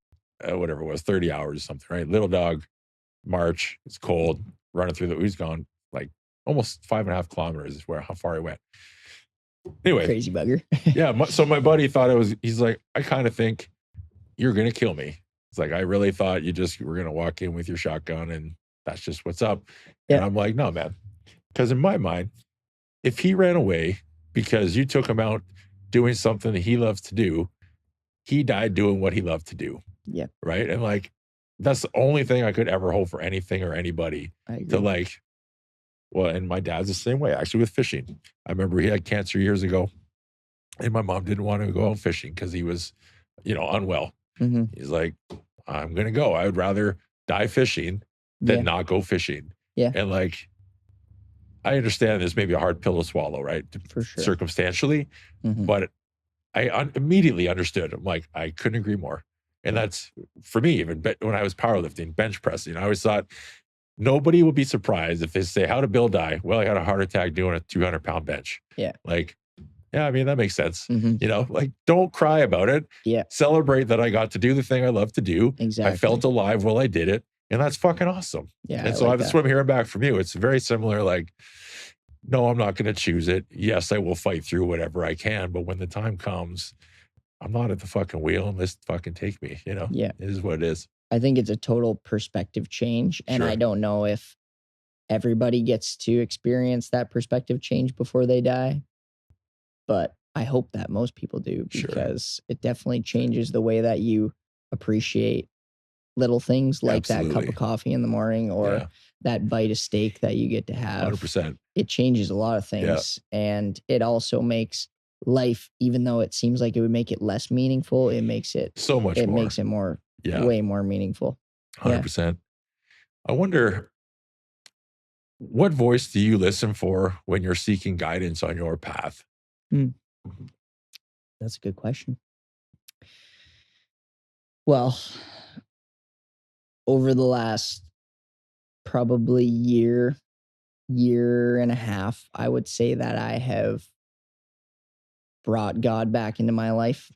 whatever it was, 30 hours or something, right? Little dog, March, it's cold, running through he's gone like almost 5.5 kilometers is how far he went. Anyway. Crazy bugger. Yeah. So my buddy thought he's like, I kind of think you're going to kill me. It's like, I really thought you were going to walk in with your shotgun and that's just what's up. Yeah. And I'm like, no, man. Because in my mind, if he ran away because you took him out doing something that he loves to do, he died doing what he loved to do. Yeah. Right. And like, that's the only thing I could ever hope for anything or anybody to like, well, and my dad's the same way, actually, with fishing. I remember he had cancer years ago and my mom didn't want to go out fishing because he was, unwell. He's like, I'm going to go. I would rather die fishing than not go fishing. Yeah. And like, I understand this may be a hard pill to swallow, right? For sure. Circumstantially, but I immediately understood. I'm like, I couldn't agree more. And that's, for me, even when I was powerlifting, bench pressing, I always thought nobody would be surprised if they say, how did Bill die? Well, he had a heart attack doing a 200-pound bench. Yeah. Like, yeah, I mean, that makes sense. Like, don't cry about it. Yeah. Celebrate that I got to do the thing I love to do. Exactly. I felt alive while I did it. And that's fucking awesome. Yeah. And so that's what I'm hearing back from you. It's very similar. Like, no, I'm not going to choose it. Yes, I will fight through whatever I can. But when the time comes, I'm not at the fucking wheel and let's fucking take me. Yeah. It is what it is. I think it's a total perspective change. And I don't know if everybody gets to experience that perspective change before they die. But I hope that most people do, because it definitely changes the way that you appreciate little things like that cup of coffee in the morning or that bite of steak that you get to have. 100%. It changes a lot of things. And it also makes life, even though it seems like it would make it less meaningful, it makes it so much more. It makes it more, way more meaningful. 100%. I wonder, what voice do you listen for when you're seeking guidance on your path? That's a good question. Well, over the last probably year and a half, I would say that I have brought God back into my life.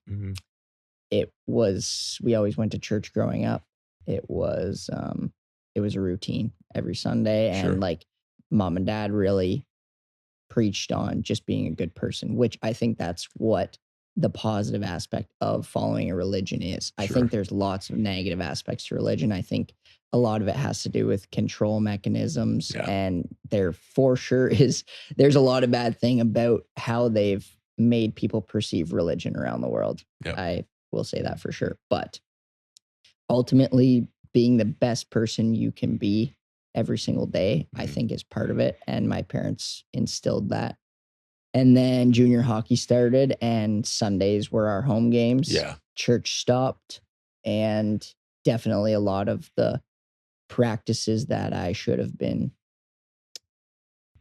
We always went to church growing up. It was a routine every Sunday, and like mom and dad really preached on just being a good person, which I think that's what the positive aspect of following a religion is. I think there's lots of negative aspects to religion. I think a lot of it has to do with control mechanisms, and there for sure there's a lot of bad thing about how they've made people perceive religion around the world. I will say that for sure. But ultimately, being the best person you can be every single day, I think, is part of it. And my parents instilled that. And then junior hockey started, and Sundays were our home games. Church stopped, and definitely a lot of the practices that I should have been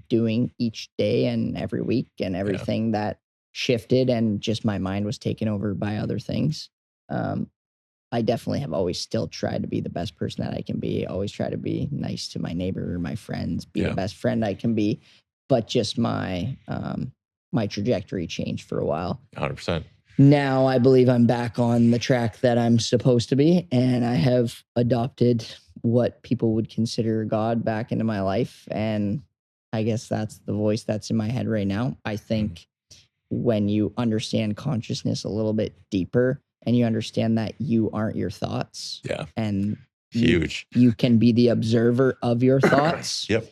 doing each day and every week and everything that shifted, and just my mind was taken over by other things. I definitely have always still tried to be the best person that I can be. Always try to be nice to my neighbor or my friends, be the best friend I can be. But just my trajectory changed for a while. 100%. now I believe I'm back on the track that I'm supposed to be, and I have adopted what people would consider God back into my life. And I guess that's the voice that's in my head right now. I think when you understand consciousness a little bit deeper and you understand that you aren't your thoughts, and huge, you can be the observer of your thoughts. Yep.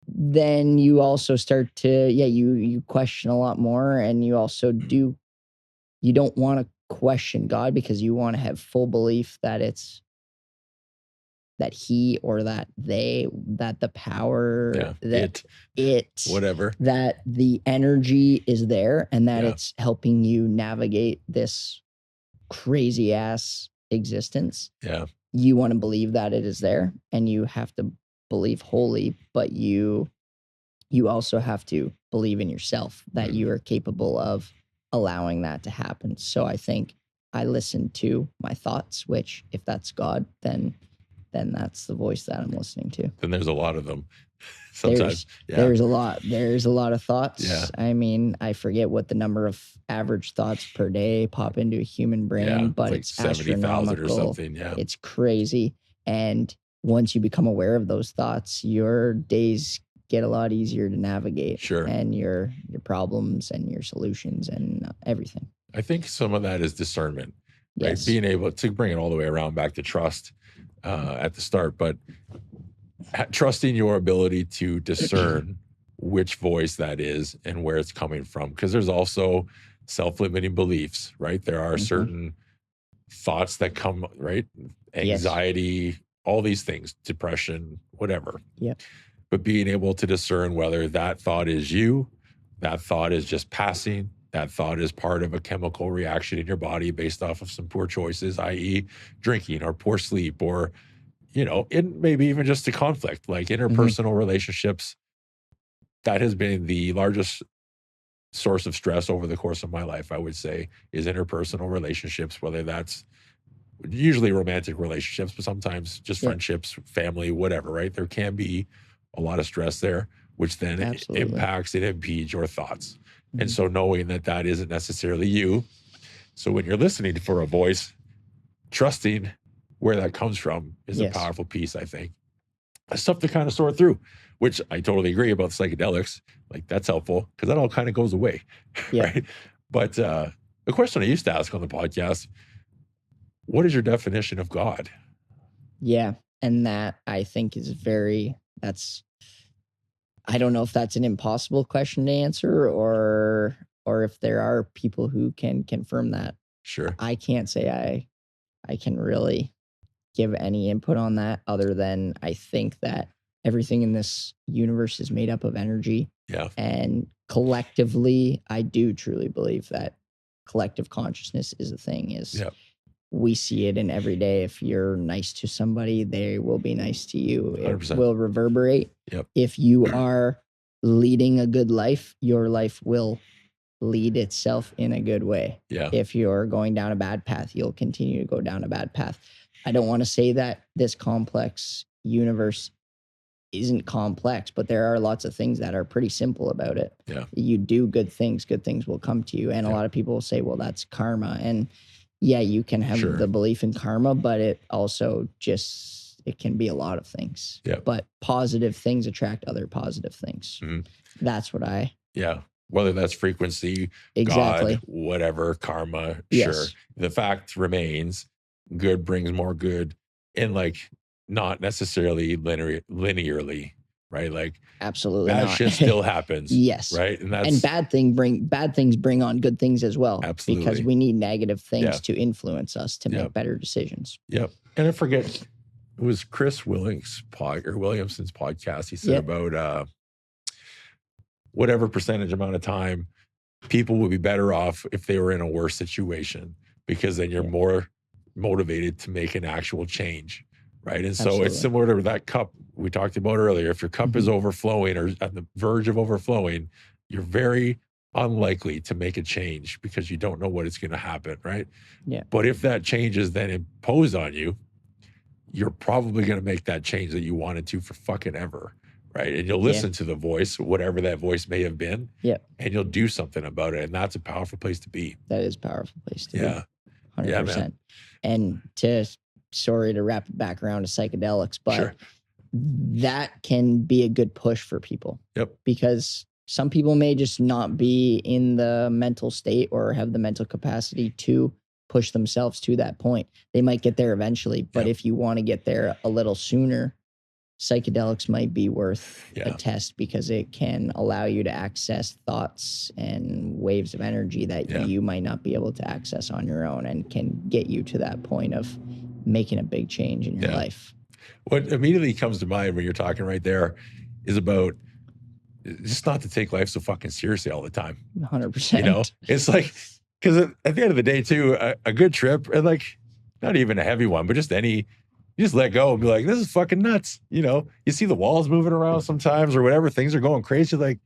Then you also start to, you question a lot more, and you also you don't want to question God because you want to have full belief that it's that he or that they, that the power, that it, whatever, that the energy is there, and that it's helping you navigate this crazy ass existence. Yeah. You want to believe that it is there, and you have to believe wholly, but you also have to believe in yourself that you are capable of allowing that to happen. So I think I listen to my thoughts, which if that's God, then that's the voice that I'm listening to. Then there's a lot of them. Sometimes there's a lot of thoughts. Yeah. I mean, I forget what the number of average thoughts per day pop into a human brain, but like it's 70,000 or astronomical. something. Yeah. It's crazy. And once you become aware of those thoughts, your days get a lot easier to navigate. Sure. And your problems and your solutions and everything. I think some of that is discernment, right? Yes. Being able to bring it all the way around back to trust at the start, but trusting your ability to discern which voice that is and where it's coming from. Because there's also self-limiting beliefs, right? There are certain thoughts that come, right? Anxiety, all these things, depression, whatever. Yeah. But being able to discern whether that thought is you, that thought is just passing, that thought is part of a chemical reaction in your body based off of some poor choices, i.e. drinking or poor sleep, or, you know, maybe even just a conflict, like interpersonal relationships. That has been the largest source of stress over the course of my life, I would say, is interpersonal relationships, whether that's usually romantic relationships, but sometimes just friendships, family, whatever, right? There can be a lot of stress there, which then impacts and impedes your thoughts. And so knowing that that isn't necessarily you. So when you're listening for a voice, trusting where that comes from is a powerful piece, I think. It's tough to kind of sort through, which I totally agree about psychedelics. Like, that's helpful because that all kind of goes away, right? But the question I used to ask on the podcast, what is your definition of God? Yeah. And that I think is I don't know if that's an impossible question to answer or if there are people who can confirm that. Sure. I can't say I can really give any input on that other than I think that everything in this universe is made up of energy. Yeah. And collectively, I do truly believe that collective consciousness is a thing. We see it in every day. If you're nice to somebody, they will be nice to you. 100%. It will reverberate. Yep. If you are leading a good life, your life will lead itself in a good way. Yeah. If you're going down a bad path, you'll continue to go down a bad path. I don't want to say that this complex universe isn't complex, but there are lots of things that are pretty simple about it. Yeah. You do good things will come to you. And a lot of people will say, well, that's karma. And yeah, you can have the belief in karma, but it also it can be a lot of things. Yeah. But positive things attract other positive things. That's what whether that's frequency, God, whatever, karma, sure. The fact remains, good brings more good, and like not necessarily linearly, right? Like absolutely bad not. shit still happens. Yes. Right. And bad things bring on good things as well. Absolutely. Because we need negative things to influence us to make better decisions. Yep. And I forget, it was Chris Williamson's podcast. He said about whatever percentage amount of time people would be better off if they were in a worse situation, because then you're more motivated to make an actual change. Right. And so it's similar to that cup we talked about earlier. If your cup is overflowing or at the verge of overflowing, you're very unlikely to make a change because you don't know what is going to happen. Right. Yeah. But if that change is then imposed on you, you're probably going to make that change that you wanted to for fucking ever. right? And you'll listen to the voice, whatever that voice may have been. Yeah. And you'll do something about it. And that's a powerful place to be. That is a powerful place to be. 100%. Yeah, man. And sorry to wrap it back around to psychedelics, but Sure. that can be a good push for people. Yep. Because some people may just not be in the mental state or have the mental capacity to push themselves to that point. They might get there eventually, but if you want to get there a little sooner, psychedelics might be worth a test, because it can allow you to access thoughts and waves of energy that you might not be able to access on your own, and can get you to that point of making a big change in your life. What immediately comes to mind when you're talking right there is about just not to take life so fucking seriously all the time. 100%. You know, it's like, because at the end of the day too, a good trip, and like not even a heavy one, but just you just let go and be like, this is fucking nuts. You know, you see the walls moving around sometimes or whatever, things are going crazy. Like,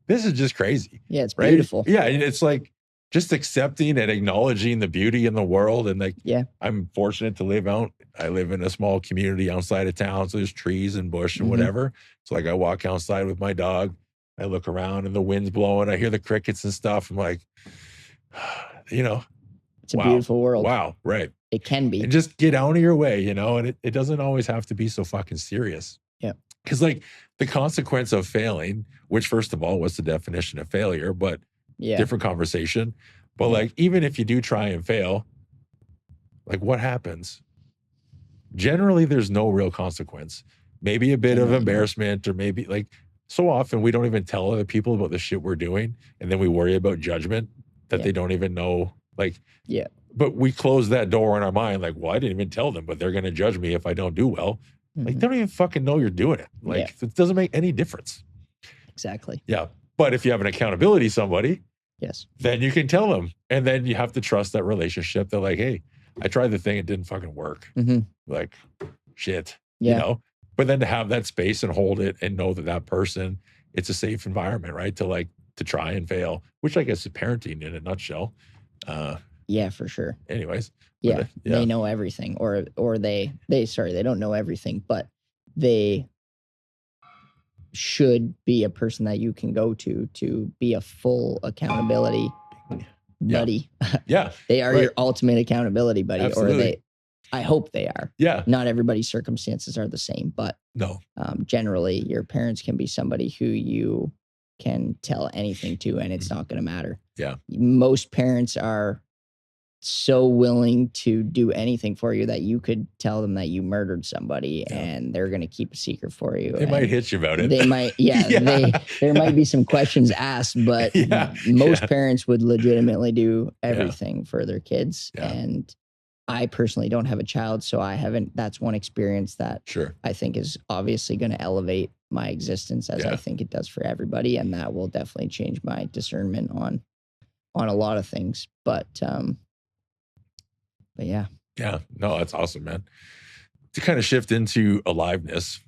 this is just crazy. Yeah, it's beautiful. Yeah, and it's like just accepting and acknowledging the beauty in the world. And like, I'm fortunate to I live in a small community outside of town, so there's trees and bush and whatever. So like, I walk outside with my dog, I look around and the wind's blowing, I hear the crickets and stuff. I'm like, you know, it's a beautiful world. Wow, right. It can be. And just get out of your way, you know, and it doesn't always have to be so fucking serious. Yeah. Because like the consequence of failing, which first of all, what's the definition of failure? But different conversation. But like, even if you do try and fail, like what happens? Generally, there's no real consequence. Maybe a bit of embarrassment, or maybe like, so often we don't even tell other people about the shit we're doing. And then we worry about judgment that they don't even know. Like, but we close that door in our mind. Like, well, I didn't even tell them, but they're going to judge me if I don't do well. Like, they don't even fucking know you're doing it. Like, it doesn't make any difference. Exactly. Yeah. But if you have an accountability somebody, then you can tell them. And then you have to trust that relationship. They're like, hey, I tried the thing. It didn't fucking work. Like, shit, you know? But then to have that space and hold it and know that person, it's a safe environment, right? To try and fail, which I guess is parenting in a nutshell. Yeah, for sure. Anyways. Yeah, they know everything, or they don't know everything, but they should be a person that you can go to be a full accountability buddy. Yeah. They are your ultimate accountability buddy. Absolutely. Or I hope they are. Yeah. Not everybody's circumstances are the same, but generally your parents can be somebody who you can tell anything to, and it's not going to matter. Yeah. Most parents are so willing to do anything for you that you could tell them that you murdered somebody and they're going to keep a secret for you. They might hit you about it. They might, there might be some questions asked, but most parents would legitimately do everything for their kids. And I personally don't have a child, so that's one experience that I think is obviously going to elevate my existence, as I think it does for everybody. And that will definitely change my discernment on a lot of things. But yeah. Yeah. No, that's awesome, man. To kind of shift into aliveness,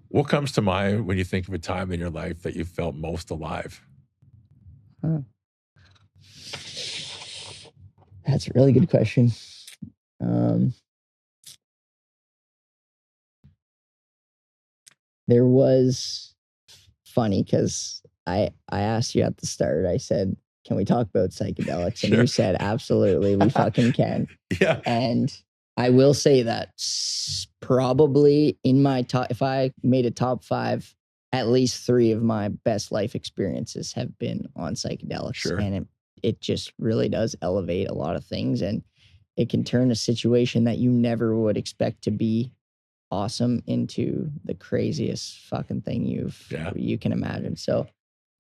what comes to mind when you think of a time in your life that you felt most alive? That's a really good question. There was funny because I asked you at the start, I said, can we talk about psychedelics? And you said, absolutely, we fucking can. Yeah. And I will say that probably in my top, if I made a top 5, at least 3 of my best life experiences have been on psychedelics. Sure. And it just really does elevate a lot of things. And it can turn a situation that you never would expect to be awesome into the craziest fucking thing you can imagine. So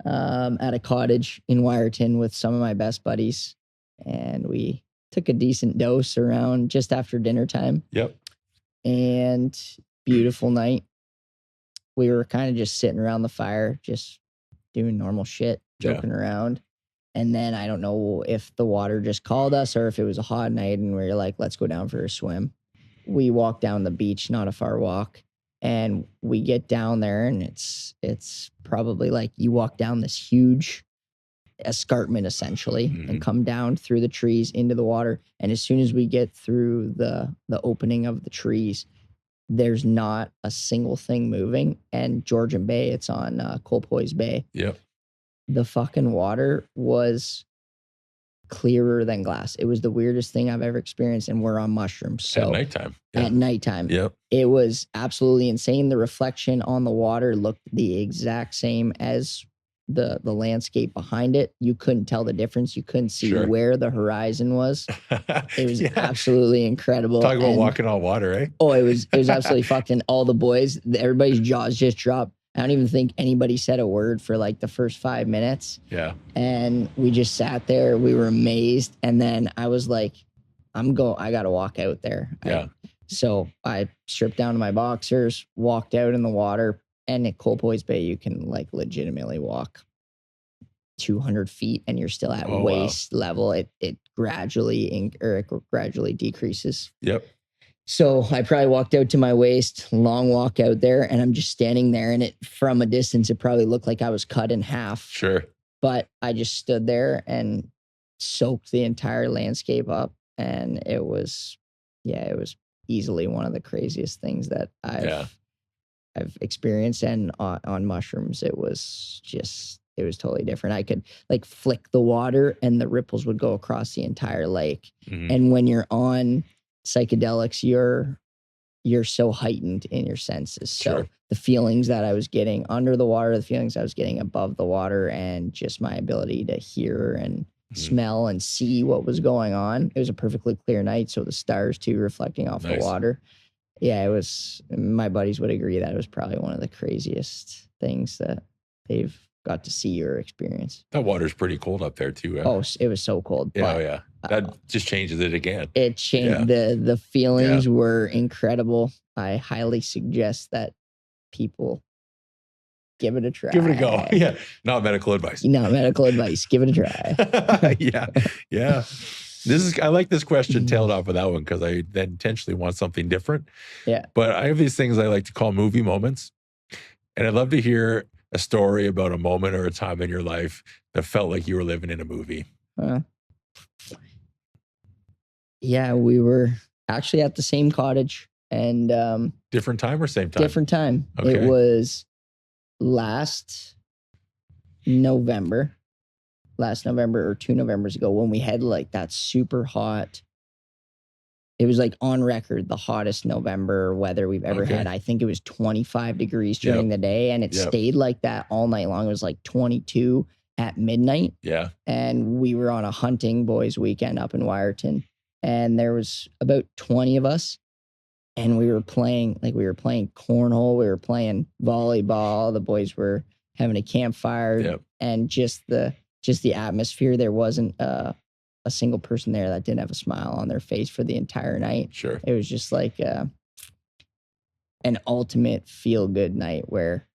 at a cottage in Wyerton with some of my best buddies, and we took a decent dose around just after dinner time. Yep. And beautiful night. We were kind of just sitting around the fire, just doing normal shit, joking around. And then I don't know if the water just called us or if it was a hot night and we were like, let's go down for a swim. We walked down the beach, not a far walk. And we get down there and it's probably like you walk down this huge escarpment essentially and come down through the trees into the water. And as soon as we get through the opening of the trees, there's not a single thing moving. And Georgian Bay, it's on Colpoys Bay. Yep. The fucking water was clearer than glass. It was the weirdest thing I've ever experienced, and we're on mushrooms. So At nighttime. at nighttime, Yep. it was absolutely insane. The reflection on the water looked the exact same as the landscape behind it. You couldn't tell the difference. You couldn't see Sure. where the horizon was. It was Yeah. absolutely incredible. Talk about And- walking on water, eh? Oh, it was absolutely fucking all the boys. Everybody's jaws just dropped. I don't even think anybody said a word for like the first 5 minutes. Yeah. And we just sat there. We were amazed. And then I was like, I got to walk out there. Yeah. So I stripped down to my boxers, walked out in the water. And at Colpoys Bay, you can like legitimately walk 200 feet and you're still at Oh, wow. waist level. It gradually decreases. Yep. So I probably walked out to my waist, long walk out there, and I'm just standing there. And from a distance, it probably looked like I was cut in half. Sure. But I just stood there and soaked the entire landscape up. And it was easily one of the craziest things that I've experienced. And on mushrooms, it was totally different. I could like flick the water and the ripples would go across the entire lake. Mhm. And when you're on psychedelics, you're so heightened in your senses. So Sure. the feelings that I was getting under the water, the feelings I was getting above the water, and just my ability to hear and smell and see what was going on. It was a perfectly clear night. So the stars too reflecting off Nice. the water. Yeah, it was, my buddies would agree that it was probably one of the craziest things that they've got to see or experience. That water's pretty cold up there too. Oh, it was so cold. yeah. but, Oh, yeah. That just changes it again. It changed. The feelings were incredible. I highly suggest that people give it a try. Give it a go. Yeah. Not medical advice. Not medical advice. Give it a try. Yeah. Yeah. I like this question tailed off of that one because I then intentionally want something different. Yeah. But I have these things I like to call movie moments. And I'd love to hear a story about a moment or a time in your life that felt like you were living in a movie. Yeah, we were actually at the same cottage and Different time or same time? different time. Okay. It was last November or 2 Novembers ago when we had like that super hot. It was like on record, the hottest November weather we've ever Okay. had. I think it was 25 degrees during the day and it stayed like that all night long. It was like 22 at midnight. Yeah. And we were on a hunting boys weekend up in Wyerton. And there was about 20 of us. And we were playing cornhole. We were playing volleyball. The boys were having a campfire. Yep. And just the atmosphere. There wasn't a single person there that didn't have a smile on their face for the entire night. Sure. It was just like an ultimate feel-good night where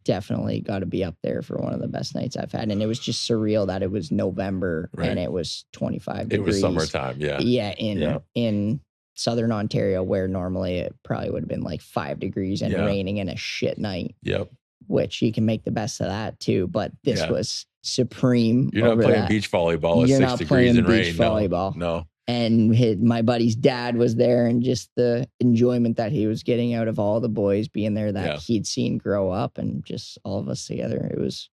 definitely got to be up there for one of the best nights I've had. And it was just surreal that it was November and it was 25 degrees. It was summertime. Yeah. Yeah. In Southern Ontario, where normally it probably would have been like 5 degrees and raining and a shit night. Yep. Which you can make the best of that too. But this was supreme. You're not playing beach volleyball at 6 degrees and rain. Volleyball. No. And my buddy's dad was there, and just the enjoyment that he was getting out of all the boys being there that he'd seen grow up, and just all of us together. It was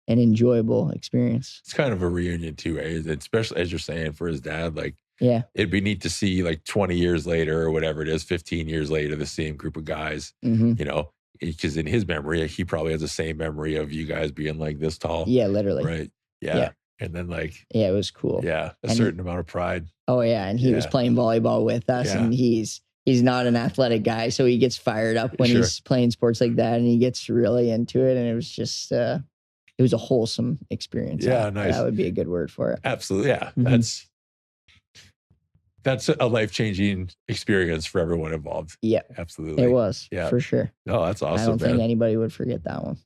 an enjoyable experience. It's kind of a reunion too, eh? Especially as you're saying for his dad, like, yeah, it'd be neat to see like 20 years later or whatever it is, 15 years later, the same group of guys, you know, because in his memory, he probably has the same memory of you guys being like this tall. Yeah, literally. Right. Yeah. And then like, yeah, it was cool. Yeah. A certain amount of pride. Oh yeah. And he was playing volleyball with us, and he's not an athletic guy. So he gets fired up when he's playing sports like that, and he gets really into it. And it was just, it was a wholesome experience. Yeah. Nice. That would be a good word for it. Absolutely. Yeah. That's a life-changing experience for everyone involved. Yeah. Absolutely. It was. Yeah. For sure. Oh, that's awesome. I don't think anybody would forget that one.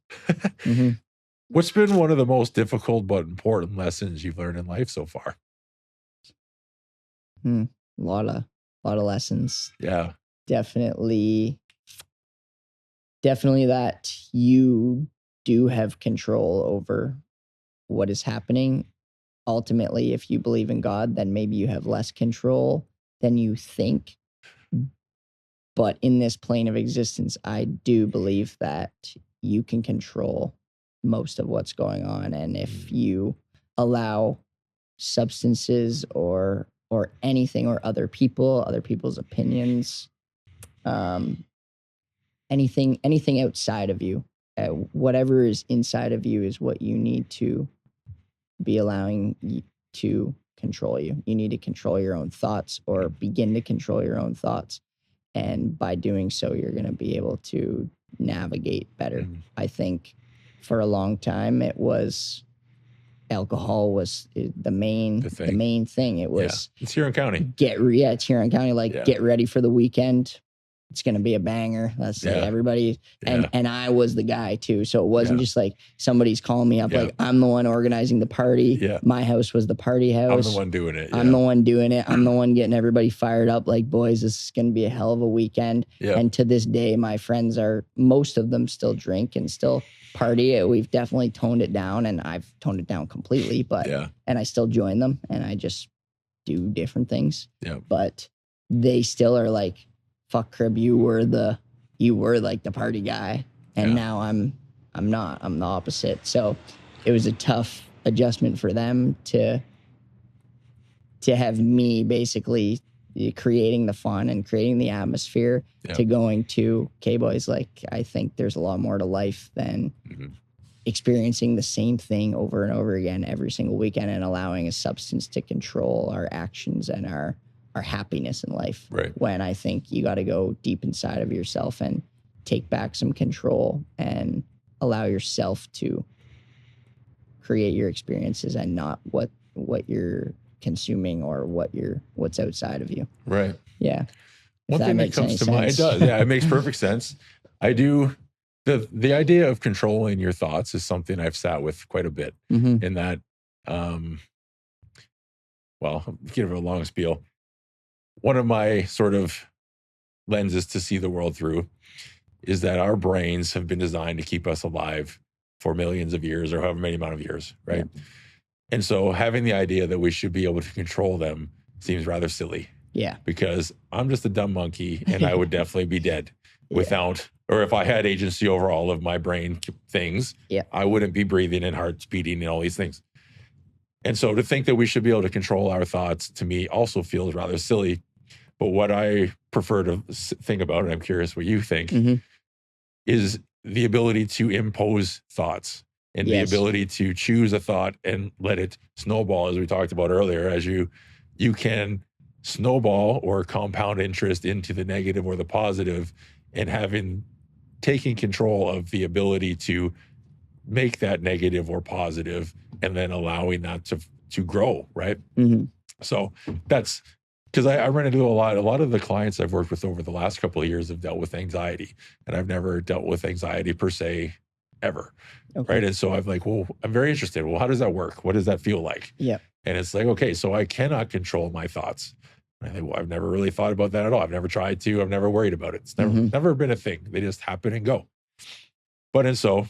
What's been one of the most difficult but important lessons you've learned in life so far? A lot of lessons. Yeah. Definitely that you do have control over what is happening. Ultimately, if you believe in God, then maybe you have less control than you think. But in this plane of existence, I do believe that you can control most of what's going on. And if you allow substances or anything or other people's opinions, anything outside of you, whatever is inside of you is what you need to be allowing to control you. You need to control your own thoughts or begin to control your own thoughts. And by doing so, you're going to be able to navigate better. I think for a long time, it was alcohol was the main thing. It was it's Huron County. It's Huron County. Like get ready for the weekend. It's going to be a banger. Let's say everybody. And I was the guy too. So it wasn't just like somebody's calling me up. Like I'm the one organizing the party. Yeah. My house was the party house. I'm the one doing it. I'm the one doing it. I'm the one getting everybody fired up. Like, boys, this is going to be a hell of a weekend. Yeah. And to this day, my friends most of them still drink and still party. We've definitely toned it down, and I've toned it down completely, but, and I still join them and I just do different things. Yeah. But they still are like, fuck Cribb, you were like the party guy. And now I'm not, I'm the opposite. So it was a tough adjustment for them to have me basically creating the fun and creating the atmosphere to going to, okay, boys, like, I think there's a lot more to life than experiencing the same thing over and over again every single weekend and allowing a substance to control our actions and our happiness in life. Right. When I think you got to go deep inside of yourself and take back some control and allow yourself to create your experiences and not what you're consuming or what's outside of you. Right. Yeah. One thing that comes to mind does. Yeah, it makes perfect sense. I do. The idea of controlling your thoughts is something I've sat with quite a bit in that, well, give it a long spiel. One of my sort of lenses to see the world through is that our brains have been designed to keep us alive for millions of years or however many amount of years, right? Yeah. And so having the idea that we should be able to control them seems rather silly. Yeah. Because I'm just a dumb monkey and I would definitely be dead without, or if I had agency over all of my brain things, I wouldn't be breathing and heart's beating and all these things. And so to think that we should be able to control our thoughts, to me, also feels rather silly. But what I prefer to think about, and I'm curious what you think, is the ability to impose thoughts and the ability to choose a thought and let it snowball, as we talked about earlier, as you can snowball or compound interest into the negative or the positive, and taking control of the ability to make that negative or positive and then allowing that to grow, right? So that's because I run into a lot of the clients I've worked with over the last couple of years have dealt with anxiety, and I've never dealt with anxiety per se ever. Okay. Right. And so I'm like, well, I'm very interested. Well, how does that work? What does that feel like? Yeah. And it's like, okay, so I cannot control my thoughts. And I think, well, I've never really thought about that at all. I've never tried to. I've never worried about it. It's never been a thing. They just happen and go. But and so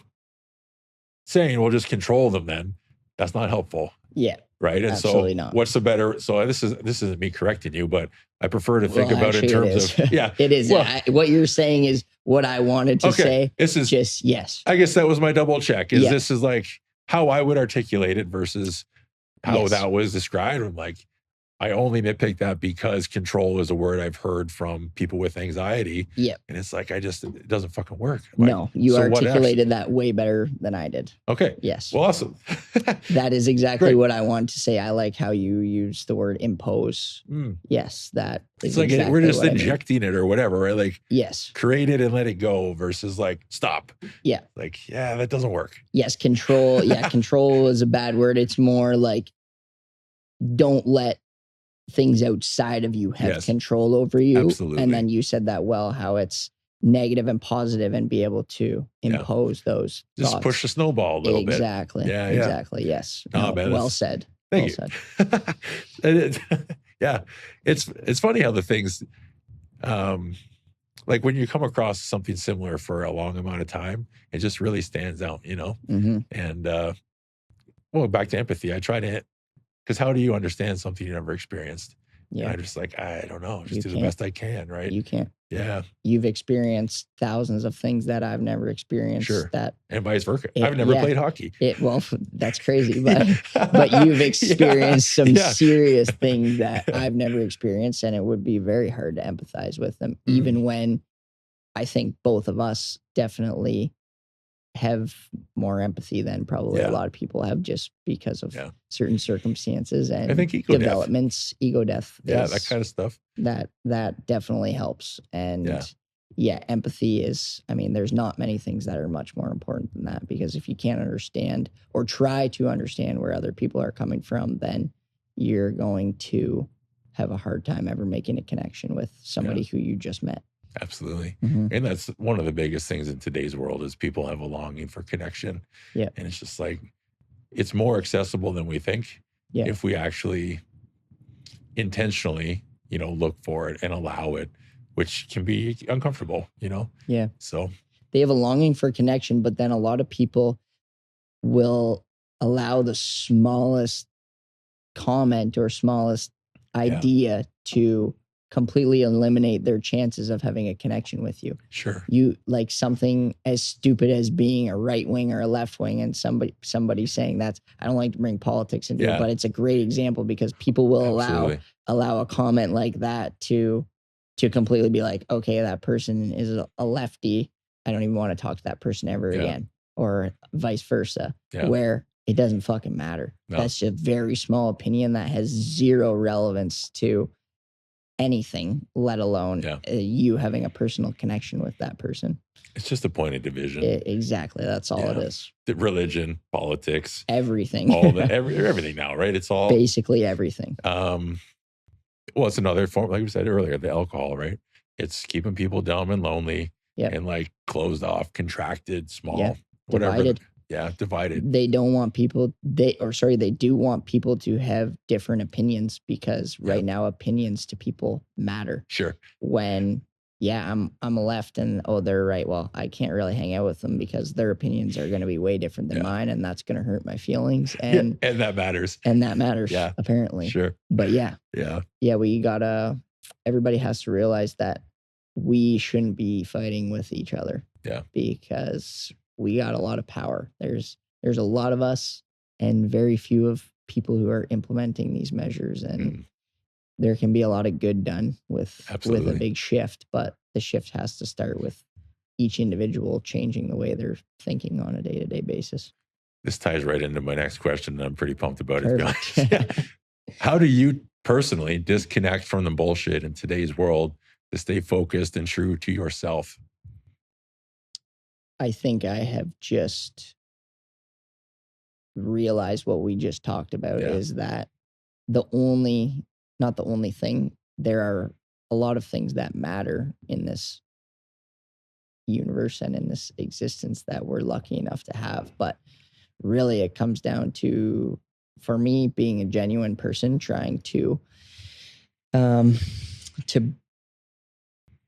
saying, well, just control them then, that's not helpful. Yeah. Right. And absolutely so not. What's the better? So this isn't me correcting you, but I prefer to think about it in terms of, it is. Well, what you're saying is what I wanted to say. This is just, yes. I guess that was my double check. This is like how I would articulate it versus how that was described. I'm like, I only nitpick that because control is a word I've heard from people with anxiety. Yeah. And it's like, it doesn't fucking work. No, you articulated that way better than I did. Okay. Yes. Well, awesome. That is exactly what I wanted to say. I like how you use the word impose. Yes. That is like exactly we're just injecting it or whatever, right? Like, yes, create it and let it go versus like, stop. Yeah. Like, that doesn't work. Yes. Control. Control is a bad word. It's more like, don't let things outside of you have control over you. Absolutely. And then you said that well, how it's negative and positive and be able to impose those just thoughts. Push the snowball a little bit. Exactly. Yeah. Exactly. Yes. No, man, well said. Thank you. It's funny how the things, like when you come across something similar for a long amount of time, it just really stands out, you know? And, well, back to empathy, I try to, because how do you understand something you never experienced? And Yeah. I'm just like, I don't know, just You do the can't. best I can, right? You can't. Yeah, You've experienced thousands of things that I've never experienced. sure. That And vice versa. I've never played hockey. Well, that's crazy, but you've experienced some serious things that I've never experienced, and it would be very hard to empathize with them, even when I think both of us definitely have more empathy than probably a lot of people have, just because of certain circumstances and I think developments. Ego death, that kind of stuff. That definitely helps. And empathy is, I mean, there's not many things that are much more important than that, because if you can't understand or try to understand where other people are coming from, then you're going to have a hard time ever making a connection with somebody who you just met. Absolutely. And that's one of the biggest things in today's world, is people have a longing for connection. Yeah. And it's just like, it's more accessible than we think if we actually intentionally, look for it and allow it, which can be uncomfortable, Yeah. So they have a longing for connection, but then a lot of people will allow the smallest comment or smallest idea to completely eliminate their chances of having a connection with you. Sure. You like something as stupid as being a right wing or a left wing, and somebody saying that's, I don't like to bring politics into it, but it's a great example, because people will allow a comment like that to completely be like, okay, that person is a lefty, I don't even want to talk to that person ever again, or vice versa, where it doesn't fucking matter. No. That's a very small opinion that has zero relevance to anything, let alone you having a personal connection with that person. It's just a point of division. Exactly. That's all it is. The religion, politics, everything, all the everything now, right? It's all basically everything. Well, it's another form, like we said earlier, the alcohol, right? It's keeping people dumb and lonely and like closed off, contracted, small, whatever. Divided. Divided. They don't want people, they do want people to have different opinions, because right now opinions to people matter. Sure. When, I'm a left and, they're right. Well, I can't really hang out with them because their opinions are going to be way different than mine, and that's going to hurt my feelings. And and that matters. And that matters, apparently. Sure. But we gotta, everybody has to realize that we shouldn't be fighting with each other. Yeah. Because we got a lot of power. There's a lot of us and very few of people who are implementing these measures, and there can be a lot of good done with a big shift, but the shift has to start with each individual changing the way they're thinking on a day-to-day basis. This ties right into my next question, and I'm pretty pumped about it. How do you personally disconnect from the bullshit in today's world to stay focused and true to yourself? I think I have just realized what we just talked about is that not the only thing, there are a lot of things that matter in this universe and in this existence that we're lucky enough to have. But really it comes down to, for me, being a genuine person, trying to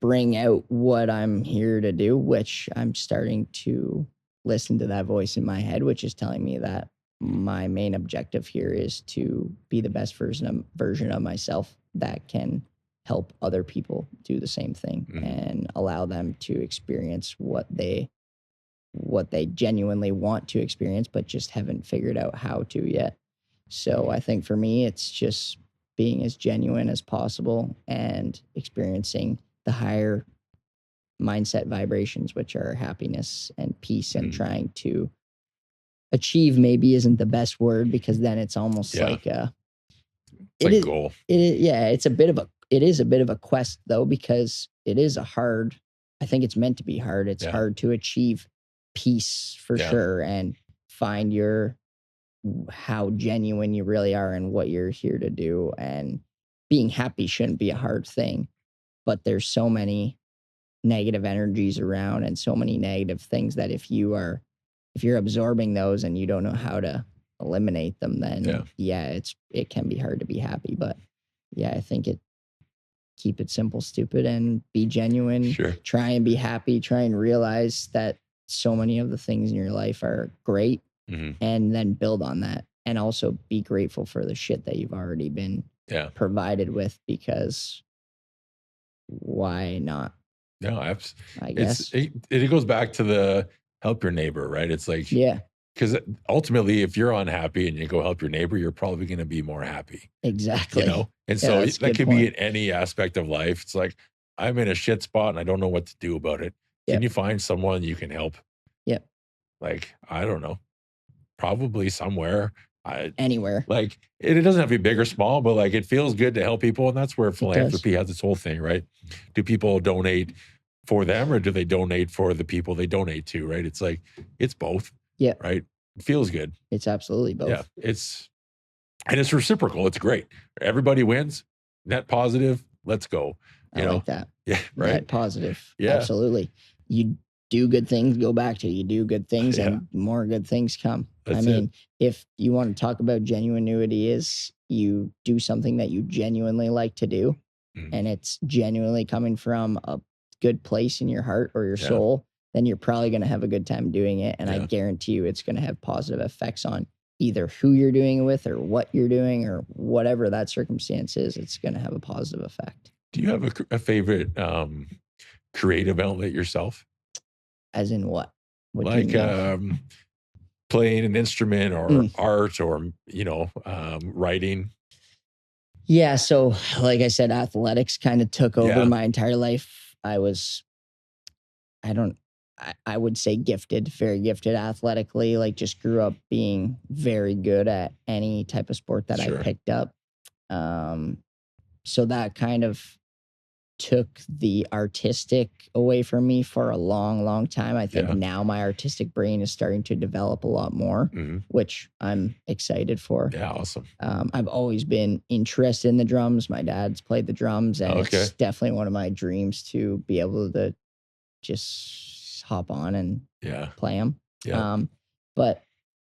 bring out what I'm here to do, which I'm starting to listen to that voice in my head, which is telling me that my main objective here is to be the best version of myself that can help other people do the same thing and allow them to experience what they genuinely want to experience, but just haven't figured out how to yet. So I think for me, it's just being as genuine as possible and experiencing the higher mindset vibrations, which are happiness and peace, and trying to achieve maybe isn't the best word, because then it's almost like a goal. It is a bit of a quest though, because it is I think it's meant to be hard. It's hard to achieve peace for sure, and find how genuine you really are and what you're here to do. And being happy shouldn't be a hard thing, but there's so many negative energies around and so many negative things that if you're absorbing those and you don't know how to eliminate them, then it can be hard to be happy. But I think keep it simple, stupid, and be genuine. Sure. Try and be happy. Try and realize that so many of the things in your life are great, and then build on that. And also be grateful for the shit that you've already been provided with, because why not? No, I guess it goes back to the help your neighbor, right? It's like, because ultimately, if you're unhappy and you go help your neighbor, you're probably going to be more happy. Exactly. You know? And so that could be in any aspect of life. It's like, I'm in a shit spot and I don't know what to do about it. Can you find someone you can help? Yep. Like, I don't know, probably somewhere. Anywhere. Like, it doesn't have to be big or small, but like, it feels good to help people. And that's where philanthropy has its whole thing, right? Do people donate for them, or do they donate for the people they donate to, right? It's like, it's both. Yeah. Right. It feels good. It's absolutely both. Yeah. It's reciprocal. It's great. Everybody wins. Net positive. Let's go. I like that. Yeah. Right. Net positive. Yeah. Absolutely. You do good things, go back to you do good things, and more good things come. That's if you want to talk about genuinity, is you do something that you genuinely like to do, and it's genuinely coming from a good place in your heart or your soul, then you're probably going to have a good time doing it. And I guarantee you it's going to have positive effects on either who you're doing it with or what you're doing or whatever that circumstance is. It's going to have a positive effect. Do you have a favorite creative outlet yourself? As in what? Like playing an instrument or art or, writing? Yeah. So like I said, athletics kind of took over my entire life. I would say gifted, very gifted athletically, like just grew up being very good at any type of sport that I picked up. So that kind of took the artistic away from me for a long, long time. I think now my artistic brain is starting to develop a lot more, which I'm excited for. Yeah, awesome. I've always been interested in the drums. My dad's played the drums, and it's definitely one of my dreams to be able to just hop on and play them. Yeah. But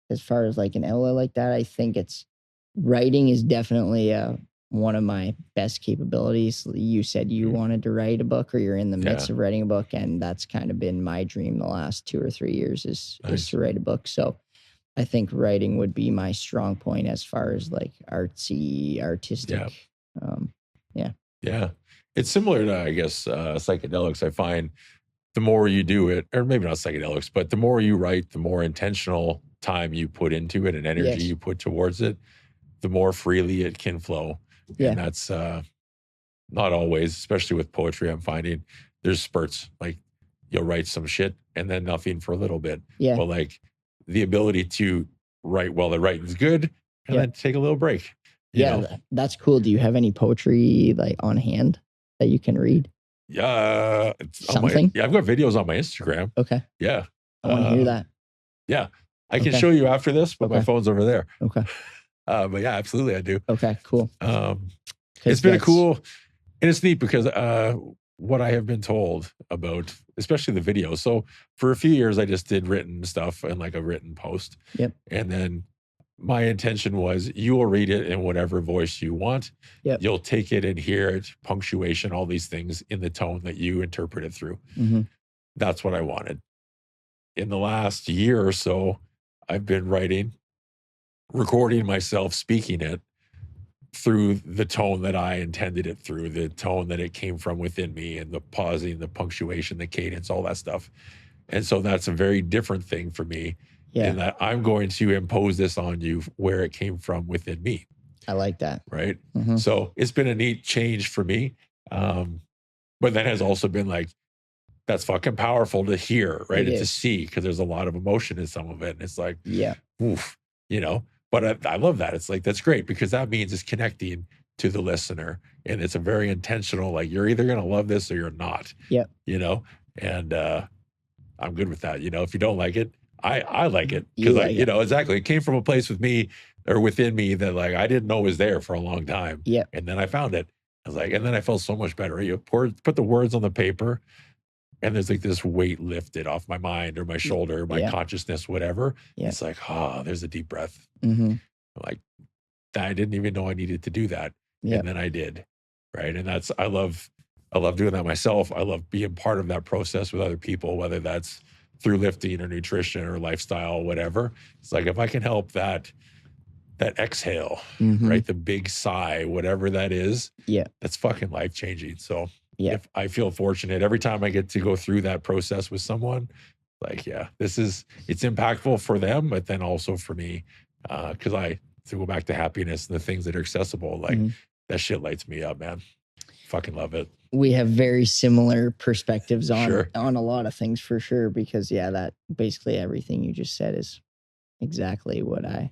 as far as like an outlet like that, I think writing is definitely one of my best capabilities. You said you wanted to write a book, or you're in the midst of writing a book, and that's kind of been my dream the last 2 or 3 years is to write a book. So I think writing would be my strong point as far as like artistic. Yeah. It's similar to, I guess, psychedelics. I find the more you do it, or maybe not psychedelics, but the more you write, the more intentional time you put into it and energy you put towards it, the more freely it can flow. Yeah. And that's not always, especially with poetry, I'm finding there's spurts. Like you'll write some shit and then nothing for a little bit. Yeah. But like the ability to write while the writing's good and then take a little break. You know? That's cool. Do you have any poetry like on hand that you can read? Yeah. Something? I've got videos on my Instagram. Okay. Yeah. I want to hear that. Yeah. I can show you after this, but my phone's over there. Okay. But yeah, absolutely, I do. Okay, cool. It's been and it's neat because what I have been told about, especially the videos. So for a few years, I just did written stuff and like a written post. Yep. And then my intention was you will read it in whatever voice you want. Yep. You'll take it and hear it, punctuation, all these things in the tone that you interpret it through. Mm-hmm. That's what I wanted. In the last year or so, I've been recording myself speaking it through the tone that I intended it through, the tone that it came from within me, and the pausing, the punctuation, the cadence, all that stuff. And so that's a very different thing for me in that I'm going to impose this on you where it came from within me. I like that. Right? Mm-hmm. So it's been a neat change for me. But that has also been like, that's fucking powerful to hear, right? And to see, because there's a lot of emotion in some of it. And it's like, oof, but I love that. It's like, that's great because that means it's connecting to the listener. And it's a very intentional, like, you're either going to love this or you're not. Yeah. And I'm good with that. If you don't like it, I like it. Because exactly. It came from a place with me or within me that like, I didn't know was there for a long time. Yeah. And then I found it. I was like, and then I felt so much better. You put the words on the paper and there's like this weight lifted off my mind or my shoulder, my consciousness, whatever. Yeah. It's like, there's a deep breath. Mm-hmm. Like, I didn't even know I needed to do that. Yeah. And then I did. Right. And I love doing that myself. I love being part of that process with other people, whether that's through lifting or nutrition or lifestyle, whatever. It's like, if I can help that that exhale, Mhm. right? The big sigh, whatever that is. Yeah. That's fucking life-changing. So Yeah. if I feel fortunate every time I get to go through that process with someone, like, yeah, it's impactful for them, but then also for me, because to go back to happiness and the things that are accessible, like that shit lights me up, man. Fucking love it. We have very similar perspectives Sure. on a lot of things for sure, because that basically everything you just said is exactly what I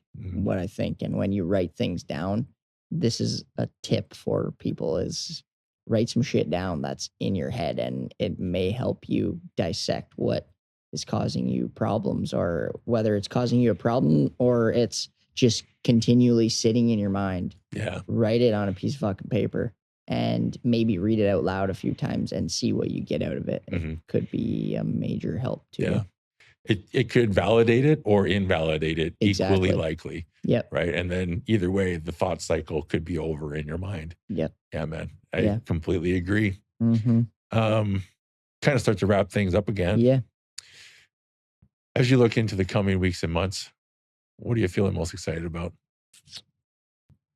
think. And when you write things down, this is a tip for people: is write some shit down that's in your head, and it may help you dissect what is causing you problems, or whether it's causing you a problem or it's just continually sitting in your mind. Yeah. Write it on a piece of fucking paper and maybe read it out loud a few times and see what you get out of it. It could be a major help to you. It could validate it or invalidate it Exactly. equally likely. Yep. Right. And then either way, the thought cycle could be over in your mind. Yep. Yeah, man. I completely agree. Mm-hmm. Kind of start to wrap things up again. Yeah. As you look into the coming weeks and months, what are you feeling most excited about?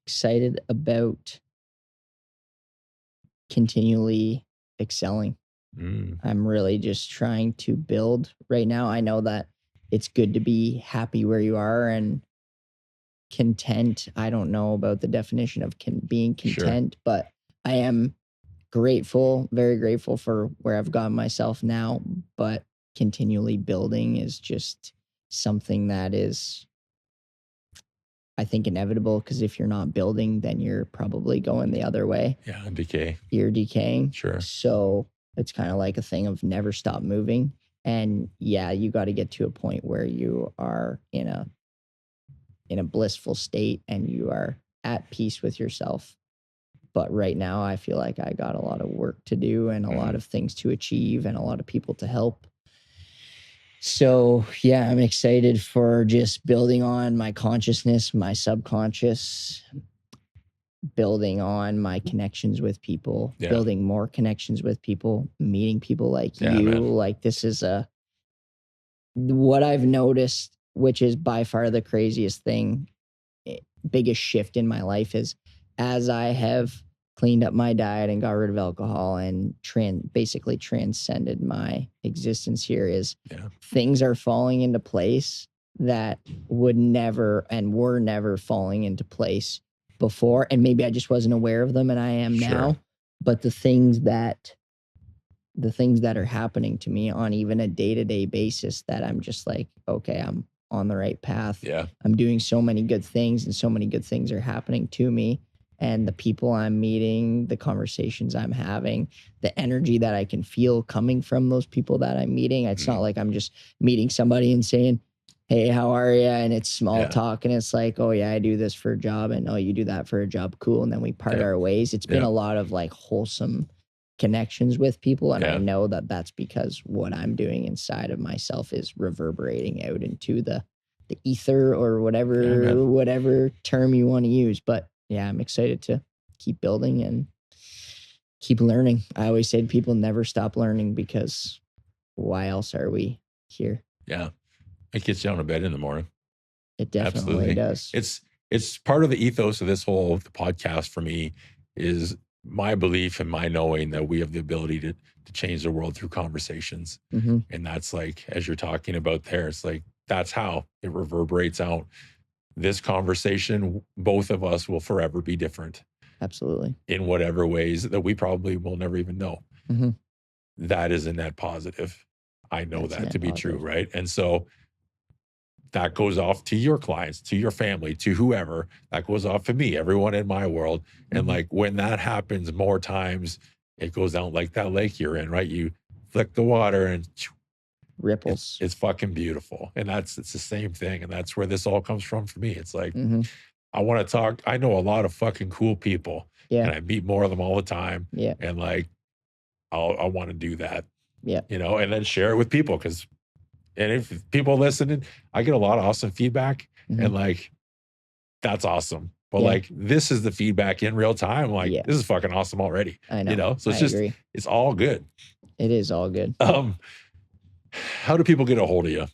Excited about continually excelling. I'm really just trying to build right now. I know that it's good to be happy where you are and content. I don't know about the definition of being content, but I am grateful, very grateful for where I've gotten myself now. But continually building is just something that is, I think, inevitable, because if you're not building, then you're probably going the other way. Yeah, decay. You're decaying. Sure. So it's kind of like a thing of never stop moving. And yeah, you got to get to a point where you are in a blissful state and you are at peace with yourself. But right now, I feel like I got a lot of work to do and a lot of things to achieve and a lot of people to help. So yeah, I'm excited for just building on my consciousness, my subconscious, building on my connections with people, building more connections with people, meeting people like you. Man. Like, this is what I've noticed, which is by far the craziest thing, biggest shift in my life, is as I have cleaned up my diet and got rid of alcohol and basically transcended my existence here, is things are falling into place that would never and were never falling into place before. And maybe I just wasn't aware of them, and I am now. But the things that are happening to me on even a day-to-day basis, that I'm just like, okay, I'm on the right path. Yeah. I'm doing so many good things, and so many good things are happening to me. And the people I'm meeting, the conversations I'm having, the energy that I can feel coming from those people that I'm meeting. It's not like I'm just meeting somebody and saying, hey, how are you? And it's small talk. And it's like, oh yeah, I do this for a job. And oh, you do that for a job. Cool. And then we part our ways. It's been a lot of like wholesome connections with people. And I know that that's because what I'm doing inside of myself is reverberating out into the ether, or whatever term you want to use. But yeah, I'm excited to keep building and keep learning. I always say to people, never stop learning, because why else are we here? Yeah. It gets you out of bed in the morning. It definitely does. It's part of the ethos of this whole podcast for me, is my belief and my knowing that we have the ability to change the world through conversations. And that's like, as you're talking about there, it's like, that's how it reverberates out. This conversation, both of us will forever be different. Absolutely. In whatever ways that we probably will never even know. That is a net positive. I know that to be true, right? And so that goes off to your clients, to your family, to whoever. That goes off to me, everyone in my world. And like, when that happens more times, it goes out like that lake you're in, right? You flick the water and ripples. It's fucking beautiful. And it's the same thing. And that's where this all comes from for me. It's like, I want to talk. I know a lot of fucking cool people. Yeah. And I meet more of them all the time. Yeah. And like, I want to do that. Yeah. You know, and then share it with people. And if people listening, I get a lot of awesome feedback. And like, that's awesome. But like, this is the feedback in real time. Like, this is fucking awesome already. I know. You know, so it's all good. It is all good. How do people get a hold of you?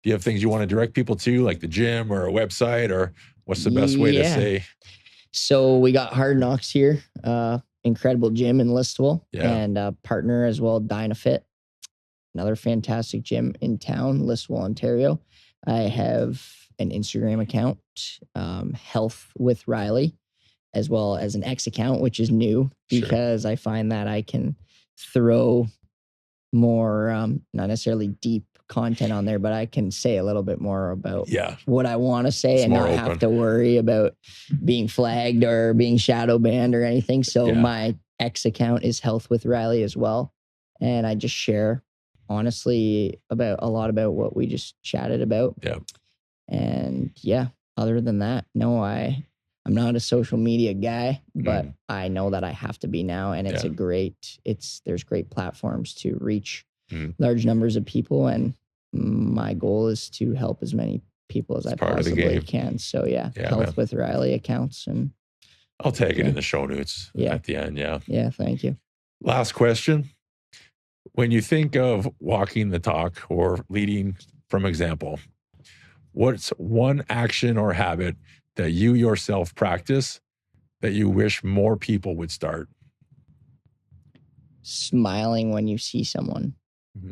Do you have things you want to direct people to, like the gym or a website, or what's the best way to say? So we got Hard Knocks here, incredible gym in Listowel, and partner as well, Dynafit, another fantastic gym in town, Listowel, Ontario. I have an Instagram account, Health with Ryley, as well as an X account, which is new because I find that I can throw more, not necessarily deep content on there, but I can say a little bit more about what I want to say and not have to worry about being flagged or being shadow banned or anything. So my X account is Health with Ryley as well. And I just share honestly about a lot about what we just chatted about. And other than that, no, I'm not a social media guy, but I know that I have to be now. And it's there's great platforms to reach large numbers of people. And my goal is to help as many people as I possibly can. So Health with Ryley accounts. And I'll tag it in the show notes at the end. Yeah. Thank you. Last question. When you think of walking the talk or leading from example, what's one action or habit that you yourself practice that you wish more people would start? Smiling when you see someone,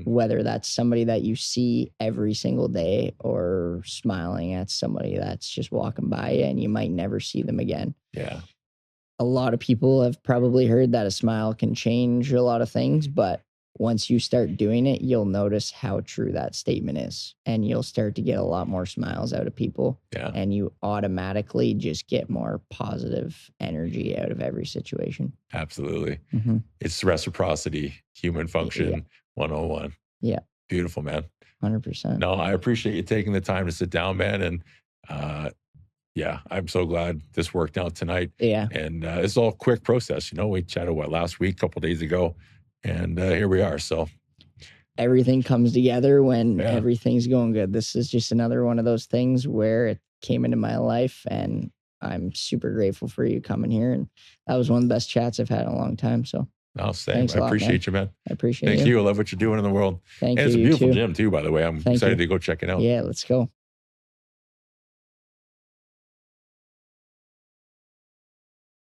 whether that's somebody that you see every single day or smiling at somebody that's just walking by you and you might never see them again. Yeah. A lot of people have probably heard that a smile can change a lot of things, but once you start doing it, you'll notice how true that statement is. And you'll start to get a lot more smiles out of people. Yeah. And you automatically just get more positive energy out of every situation. Absolutely. It's reciprocity, human function 101. Yeah. Beautiful, man. 100%. No, I appreciate you taking the time to sit down, man. And I'm so glad this worked out tonight. Yeah. And it's all a quick process. We chatted, last week, a couple days ago. And here we are. So everything comes together when everything's going good. This is just another one of those things where it came into my life, and I'm super grateful for you coming here. And that was one of the best chats I've had in a long time. So thanks I appreciate you, man. I appreciate Thank you. I love what you're doing in the world. Thank you. And it's a beautiful gym too, by the way. I'm excited to go check it out. Yeah, let's go.